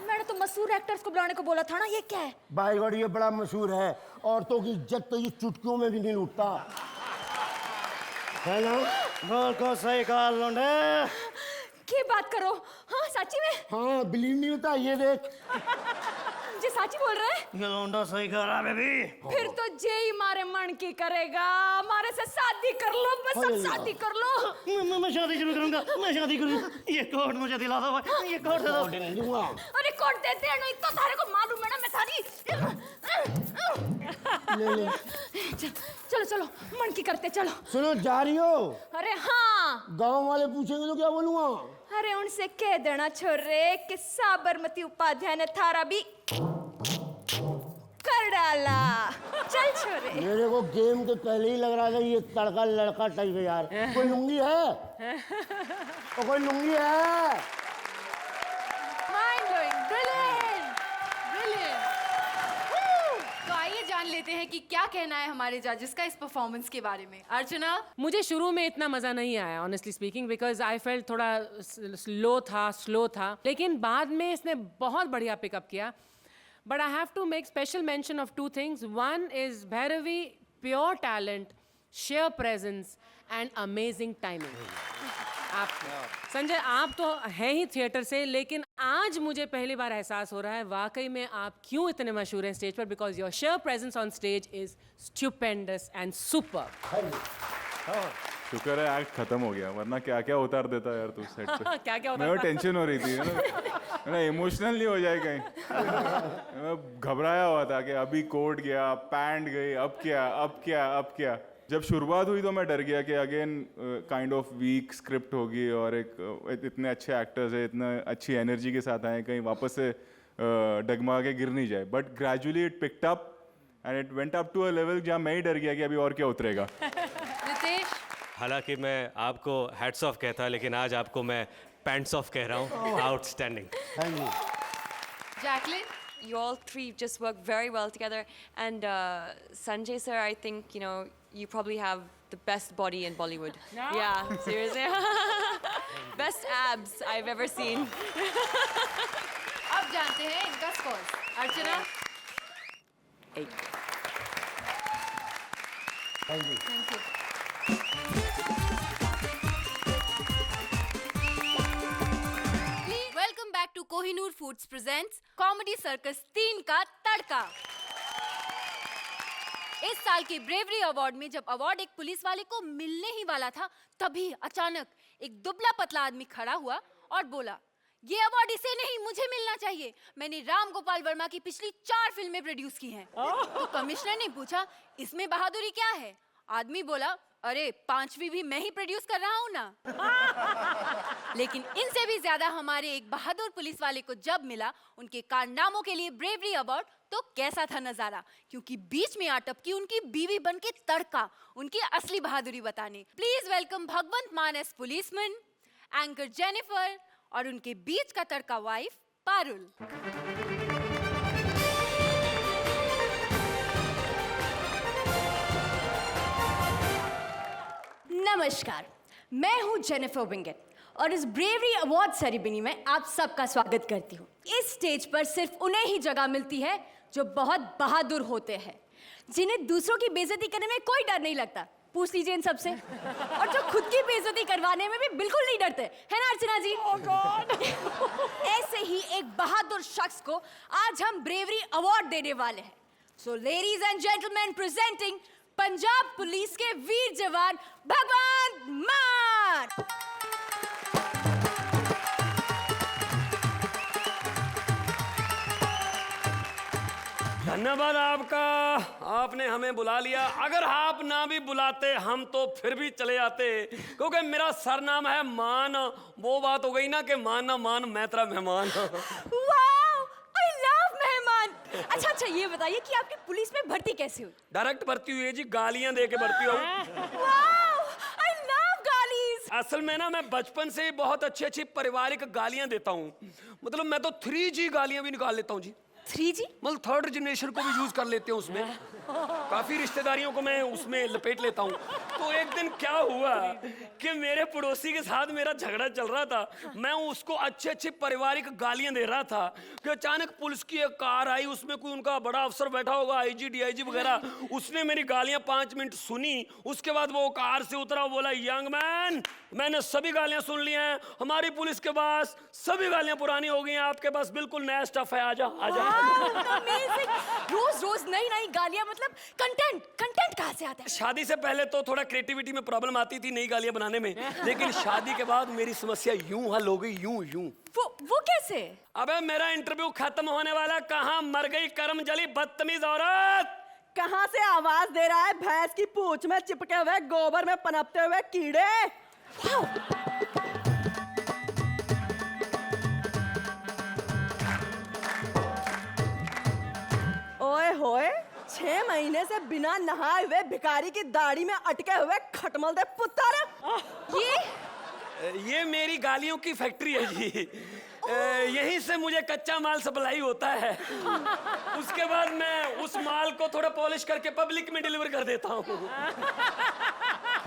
Speaker 10: मैंने तो मशहूर एक्टर्स को बुलाने को बोला था ना, ये क्या है?
Speaker 12: बाय गॉड, ये बड़ा मशहूर है। औरतों की इज्जत तो ये चुटकियों में भी नहीं लूटता है ना?
Speaker 15: बोल को सही कहा लौंडे।
Speaker 10: क्या बात करो? हाँ सच्ची में?
Speaker 12: हाँ, बिलीव नहीं होता, ये देख।
Speaker 10: जी सच्ची बोल रहे हैं?
Speaker 15: ये लौंडा सही कह रहा है बेबी।
Speaker 10: फिर तो जेई मारे मन की करेगा, हमारे से शादी कर लो, बस अब शादी कर लो।
Speaker 15: मैं शादी शुरू करूंगा, मैं शादी करूंगा। ये कोट मुझे दिला दो भाई, ये कोट दे दो।
Speaker 10: अरे कोट देते हैं नहीं तो सारे को मालूम है ना, मैं सारी
Speaker 12: ले ले।
Speaker 10: चलो चलो, मन की करते चलो।
Speaker 12: सुनो, जा रही हो?
Speaker 10: अरे हाँ।
Speaker 12: गांव वाले पूछेंगे तो क्या बोलूंगा?
Speaker 10: अरे उनसे कह देना छोरे कि साबरमती उपाध्याय ने थारा भी कर डाला। चल छोरे।
Speaker 12: मेरे को गेम के पहले ही लग रहा था ये तड़का लड़का टाइप है यार। कोई लुंगी है? तो कोई लुंगी है?
Speaker 3: Mind blowing, brilliant, brilliant. तो आइए जान लेते हैं कि क्या कहना है हमारे जजेस का इस परफॉर्मेंस के बारे में। अर्चना?
Speaker 1: मुझे शुरू में इतना मजा नहीं आया honestly speaking, because I felt थोड़ा स्लो था, लेकिन बाद में इसने बहुत बढ़िया पिकअप किया। But I have to make special mention of two things. One is Bhairavi, pure talent, sheer presence and amazing timing. आप संजय, आप तो है ही थिएटर से, लेकिन आज मुझे पहली बार एहसास हो रहा है वाकई में आप क्यों इतने मशहूर हैं स्टेज पर, because your share presence on stage is stupendous and super.
Speaker 16: शुक्र है एक्ट खत्म हो गया, वरना क्या क्या उतार देता यार तू सेट पे।
Speaker 1: क्या क्या
Speaker 16: मैं टेंशन हो रही थी ना, इमोशनल नहीं हो जाए कहीं। मैं घबराया हुआ था कि अभी कोर्ट गया, पैंट गई, अब क्या अब क्या अब क्या। जब शुरुआत हुई तो मैं डर गया कि again kind of weak script होगी और एक इतने अच्छे एक्टर्स है, इतना अच्छी एनर्जी के साथ आए, कहीं वापस से डगमा के गिर नहीं जाए। But gradually it picked up and it went up to a level जहाँ मैं ही डर गया कि अभी और क्या उतरेगा।
Speaker 3: रितेश?
Speaker 4: हालांकि मैं आपको हैट्स ऑफ कहता, लेकिन आज आपको मैं पैंट्स ऑफ कह रहा हूँ। Outstanding.
Speaker 3: Jacqueline?
Speaker 17: You all three just work very well together, and Sanjay sir, I think you probably have the best body in Bollywood.
Speaker 1: No.
Speaker 17: Yeah, seriously. Best abs I've ever seen.
Speaker 3: अब जानते हैं इनका स्कोर। Archana?
Speaker 17: 8.
Speaker 3: Thank you. Welcome back to Kohinoor foods presents comedy circus 3 का तड़का। इस साल के bravery award में जब अवार्ड एक पुलिस वाले को मिलने ही वाला था, तभी अचानक एक दुबला पतला आदमी खड़ा हुआ और बोला, ये अवार्ड इसे नहीं, मुझे मिलना चाहिए। मैंने राम गोपाल वर्मा की पिछली 4 फिल्में प्रोड्यूस की हैं। तो कमिश्नर ने पूछा, इसमें बहादुरी क्या है? आदमी बोला, अरे 5वीं भी मैं ही प्रोड्यूस कर रहा हूँ ना। लेकिन इनसे भी ज्यादा हमारे एक बहादुर पुलिस वाले को जब मिला उनके कारनामों के लिए ब्रेवरी अवार्ड, तो कैसा था नजारा, क्योंकि बीच में आटपकी उनकी बीवी बन के तड़का उनकी असली बहादुरी बताने। प्लीज वेलकम भगवंत मान एस पुलिसमैन, एंकर जेनिफर और उनके बीच का तड़का वाइफ पारुल।
Speaker 10: नमस्कार, मैं हूँ जेनिफर विंगेट और इस ब्रेवरी अवार्ड सेरेमनी में आप सबका स्वागत करती हूँ। इस स्टेज पर सिर्फ उन्हें ही जगह मिलती है जो बहुत बहादुर होते हैं, जिन्हें दूसरों की बेइज्जती करने में कोई डर नहीं लगता। पूछ लीजिए इन सबसे। और जो खुद की बेइज्जती करवाने में भी बिल्कुल नहीं डरते, है ना अर्चना जी? Oh God! ऐसे ही एक बहादुर शख्स को आज हम ब्रेवरी अवार्ड देने वाले हैं। So ladies and gentlemen, presenting Punjab police के वीर जवान भगवंत मान।
Speaker 6: धन्यवाद आपका, आपने हमें बुला लिया। अगर आप ना भी बुलाते हम तो फिर भी चले आते, क्योंकि मेरा सरनाम है मान। वो बात हो गई ना कि मान ना मान, मैं तेरा मेहमान।
Speaker 10: वाओ, आई लव मेहमान। अच्छा, ये बताइए कि आपकी पुलिस में भर्ती कैसे हुई?
Speaker 6: डायरेक्ट भर्ती हुई है जी, गालियां दे के भर्ती हुई।
Speaker 10: वाओ, आई लव गालीज।
Speaker 6: असल में ना मैं बचपन से ही बहुत अच्छी अच्छी पारिवारिक गालियां देता हूँ। मतलब मैं तो 3G गालियां भी निकाल लेता हूँ जी।
Speaker 10: 3G?
Speaker 6: मतलब थर्ड जनरेशन को भी यूज कर लेते हैं उसमें। काफी रिश्तेदारियों को मैं उसमें लपेट लेता हूँ। तो एक दिन क्या हुआ कि मेरे पड़ोसी के साथ मेरा झगड़ा चल रहा था। मैं उसको अच्छे अच्छे पारिवारिक गालियां दे रहा था कि अचानक पुलिस की एक कार आई, उसमें कोई उनका बड़ा अफसर बैठा होगा, IG DIG वगैरह। उसने मेरी गालियां 5 मिनट सुनी। उसके बाद वो कार से उतरा, बोला यंग मैन, मैंने सभी गालियां सुन ली हैं, हमारी पुलिस के पास सभी गालियां पुरानी हो गई हैं, आपके पास बिल्कुल नया स्टफ है, आजा आजा।
Speaker 10: रोज रोज नई नई गालियां, मतलब कंटेंट कहाँ से आता है?
Speaker 6: शादी से पहले तो थोड़ा क्रिएटिविटी में प्रॉब्लम आती थी नई गालियां बनाने में, लेकिन शादी के बाद मेरी समस्या यूं हल हो गई, यूं।
Speaker 10: वो कैसे?
Speaker 6: अबे मेरा इंटरव्यू खत्म होने वाला, कहाँ मर गई करम जली बदतमीज औरत।
Speaker 5: कहाँ से आवाज दे रहा है भैंस की पूंछ में चिपके हुए गोबर में पनपते हुए कीड़े? ओए होए, 6 महीने से बिना नहाए हुए भिखारी की दाढ़ी में अटके हुए खटमल दे पुत्र।
Speaker 6: ये मेरी गालियों की फैक्ट्री है जी। यहीं से मुझे कच्चा माल सप्लाई होता है। उसके बाद मैं उस माल को थोड़ा पॉलिश करके पब्लिक में डिलीवर कर देता हूँ।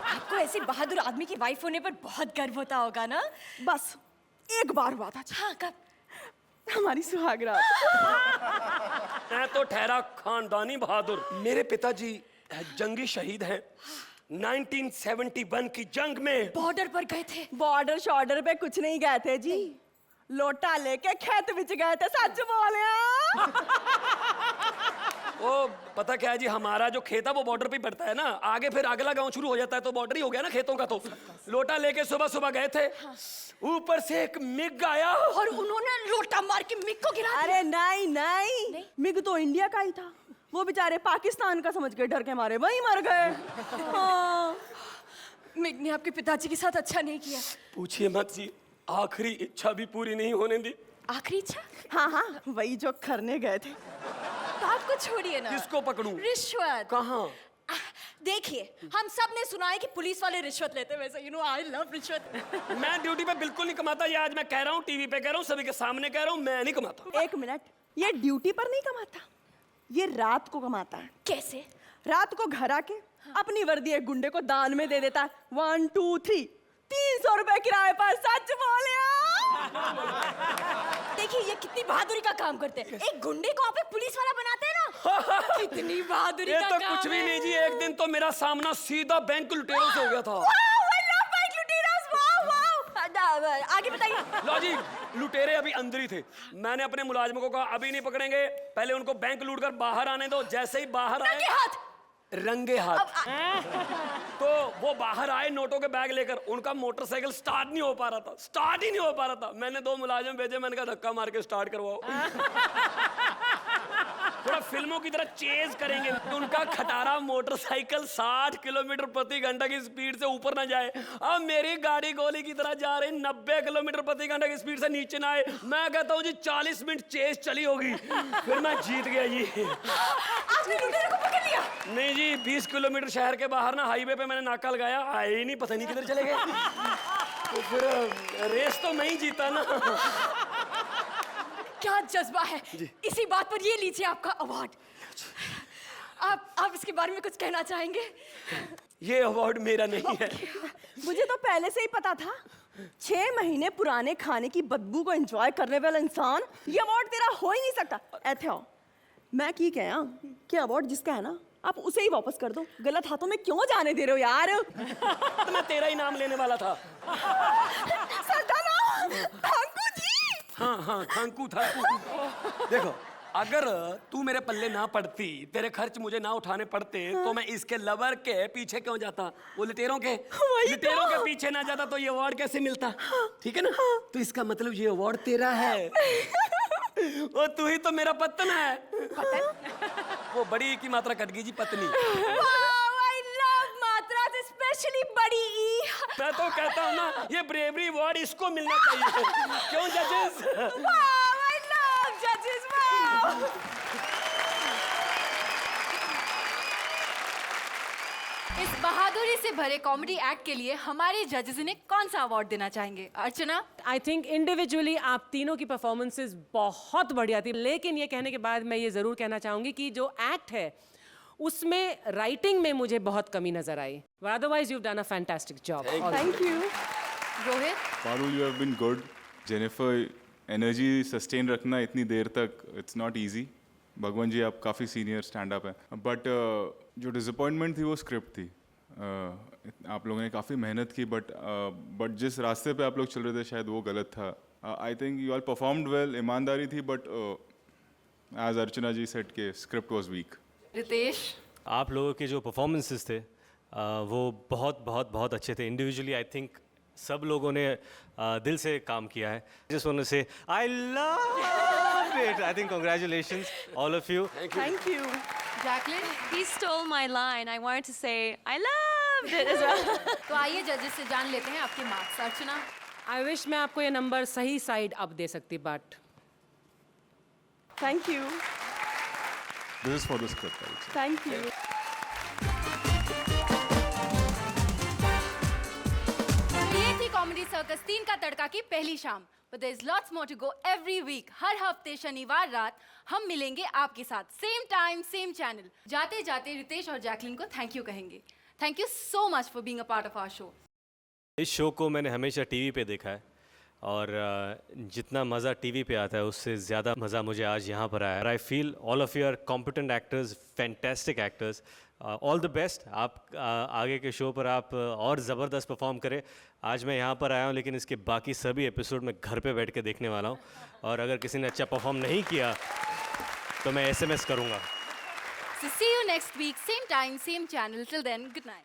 Speaker 10: आपको ऐसी बहादुर आदमी की वाइफ होने पर बहुत गर्व होता होगा ना?
Speaker 5: बस एक बार हुआ था।
Speaker 10: हाँ, कब?
Speaker 5: हमारी सुहागरात।
Speaker 6: मैं तो ठहरा खानदानी बहादुर। मेरे पिताजी जंगी शहीद हैं। 1971 की जंग में
Speaker 10: बॉर्डर पर गए थे।
Speaker 5: बॉर्डर शॉर्डर पे कुछ नहीं गए थे जी, लोटा लेके खेत बिच गए थे। सच बोले?
Speaker 6: वो पता क्या है जी, हमारा जो खेत है वो बॉर्डर पे ही पड़ता है ना, आगे फिर अगला गांव शुरू हो जाता है, तो बॉर्डर ही हो गया ना खेतों का। तो लोटा लेके सुबह सुबह गए थे। ऊपर से एक मिग आया
Speaker 10: और उन्होंने लोटा मार के मिग को गिरा दिया।
Speaker 5: अरे नहीं, मिग तो इंडिया का ही था। वो बेचारे पाकिस्तान का समझ के डर के मारे वहीं मर गए। हाँ।
Speaker 10: मिग ने आपके पिताजी के साथ अच्छा नहीं किया।
Speaker 6: पूछिए मत जी, आखिरी इच्छा भी पूरी नहीं होने दी।
Speaker 10: आखिरी इच्छा?
Speaker 5: हाँ, वही जो करने गए थे।
Speaker 10: तो आपको छोड़िए ना।
Speaker 6: किसको पकड़ूं?
Speaker 10: रिश्वत।
Speaker 6: कहाँ?
Speaker 10: देखिए, हम सब ने सुना है कि पुलिस वाले रिश्वत लेते हैं। वैसे आई लव रिश्वत।
Speaker 6: मैं ड्यूटी पे बिल्कुल नहीं कमाता। ये आज मैं कह रहा हूँ, टीवी पे कह रहा हूँ, सभी के सामने कह रहा हूँ, मैं नहीं कमाता।
Speaker 5: 1 मिनट, ये ड्यूटी पर नहीं कमाता, ये रात को कमाता है।
Speaker 10: कैसे?
Speaker 5: रात को घर आके अपनी वर्दी एक गुंडे को दान में दे देता है। 1 2 3 300 रुपए किराए पर। सच बोले?
Speaker 10: देखिए, ये कितनी बहादुरी का काम करते हैं। एक गुंडे को आप एक पुलिस वाला बनाते हैं ना। कितनी बहादुरी का काम है।
Speaker 6: ये तो कुछ भी नहीं जी। एक दिन तो मेरा सामना सीधा बैंक लुटेरों से हो गया था।
Speaker 10: आगे बताइए।
Speaker 6: लो जी, लुटेरे अभी अंदर ही थे। मैंने अपने मुलाजिमों को कहा अभी नहीं पकड़ेंगे, पहले उनको बैंक लूट कर बाहर आने दो। जैसे ही बाहर आए, रंगे हाथ। तो वो बाहर आए नोटों के बैग लेकर। उनका मोटरसाइकिल स्टार्ट नहीं हो पा रहा था, स्टार्ट ही नहीं हो पा रहा था। मैंने 2 मुलाजिम भेजे, मैंने कहा धक्का मार के स्टार्ट करवाओ। थोड़ा फिल्मों की तरह चेज करेंगे। उनका खटारा मोटरसाइकिल 60 किलोमीटर प्रति घंटा की स्पीड से ऊपर ना जाए। अब मेरी गाड़ी गोली की तरह जा रही 90 किलोमीटर प्रति घंटा की स्पीड से नीचे ना आए। मैं कहता हूँ जी 40 मिनट चेज चली होगी, फिर मैं जीत गया जी।
Speaker 10: आपने लुटेरे को पकड़ लिया?
Speaker 6: नहीं जी, 20 किलोमीटर शहर के बाहर ना हाईवे पे मैंने नाका लगाया, आए ही नहीं, पता नहीं किधर चले गए। तो फिर रेस तो मैं ही जीता ना।
Speaker 10: क्या जज्बा है। इसी बात पर ये लीजिए आपका अवार्ड। आप इसके बारे में कुछ कहना चाहेंगे?
Speaker 6: ये अवार्ड मेरा नहीं है।
Speaker 5: मुझे तो पहले से ही पता था। 6 महीने पुराने खाने की बदबू को एंजॉय करने वाला इंसान, ये अवार्ड तेरा हो ही नहीं सकता। ऐसे हो, मैं की कह कि अवार्ड जिसका है ना, आप उसे ही वापस कर दो। गलत हाथों में क्यों जाने दे रहे हो यार?
Speaker 6: तो मैं तेरा ही नाम लेने वाला था।
Speaker 5: थांकू जी।
Speaker 6: हाँ, थांकू। देखो, अगर तू मेरे पल्ले ना पड़ती, तेरे खर्च मुझे ना उठाने पड़ते, तो मैं इसके लवर के पीछे क्यों जाता? वो लिटेरों के के पीछे ना जाता तो ये अवार्ड कैसे मिलता? ठीक है ना? तो इसका मतलब ये अवार्ड तेरा है। वो तू ही तो मेरा पत्तन है। वो बड़ी की मात्रा कट गई जी, पत्नी।
Speaker 10: I love मात्रा, especially बड़ी ई।
Speaker 6: मैं तो कहता हूँ ना, ये ब्रेवरी अवार्ड इसको मिलना चाहिए। क्यों जजेस?
Speaker 10: I love judges, wow!
Speaker 3: इस बहादुरी से भरे कॉमेडी एक्ट के लिए हमारे जजेस ने कौन सा अवार्ड देना चाहेंगे? अर्चना?
Speaker 1: आई थिंक इंडिविजुअली आप तीनों की परफॉर्मेंसेस बहुत बढ़िया थी, लेकिन ये कहने के बाद मैं ये जरूर कहना चाहूंगी कि जो एक्ट है उसमें राइटिंग में मुझे बहुत कमी नजर आई। Otherwise you have done a fantastic job.
Speaker 3: Thank you. Rohit?
Speaker 16: Parul, you have been good. Jennifer, energy sustain रखना इतनी देर तक, इट्स नॉट इजी। भगवान जी, आप काफ़ी सीनियर स्टैंड अप हैं, बट जो डिसअपॉइंटमेंट थी वो स्क्रिप्ट थी। आप लोगों ने काफ़ी मेहनत की, बट जिस रास्ते पे आप लोग चल रहे थे शायद वो गलत था। I think you all performed well, ईमानदारी थी, but as Archana ji said के स्क्रिप्ट वाज वीक।
Speaker 3: रितेश?
Speaker 4: आप लोगों के जो परफॉर्मेंसेस थे वो बहुत बहुत बहुत अच्छे थे। इंडिविजुअली आई थिंक सब लोगों ने दिल से काम किया है। जस्ट वांट टू से I love it. I think congratulations all of you.
Speaker 3: Thank you. Jacqueline?
Speaker 17: He stole my line. I wanted to say I loved it as well.
Speaker 3: तो आइए जजेस से जान लेते हैं आपके मार्क्स। अर्चना?
Speaker 1: आई विश मैं आपको ये नंबर सही साइड अप दे सकती, but
Speaker 5: thank you.
Speaker 16: This is for the script.
Speaker 5: Thank you.
Speaker 3: ये थी कॉमेडी सर्कस 3 का तड़का की पहली शाम। But there is lots more to go every week. हर हफ्ते शनिवार रात हम मिलेंगे आपके साथ, सेम टाइम सेम चैनल। जाते जाते रितेश और जैकलिन को थैंक यू कहेंगे। Thank you so much for being a part of our show.
Speaker 4: इस शो को मैंने हमेशा टीवी पे देखा है, और जितना मज़ा टीवी पे आता है उससे ज़्यादा मज़ा मुझे आज यहाँ पर आया। I feel all of you are competent actors, fantastic actors. All the best. आप आगे के शो पर आप और ज़बरदस्त परफॉर्म करें। आज मैं यहाँ पर आया हूँ, लेकिन इसके बाकी सभी एपिसोड में घर पे बैठ के देखने वाला हूँ, और अगर किसी ने अच्छा परफॉर्म नहीं किया तो मैं SMS करूँगा।
Speaker 3: So see you next week, same time, same channel. Till then, good night.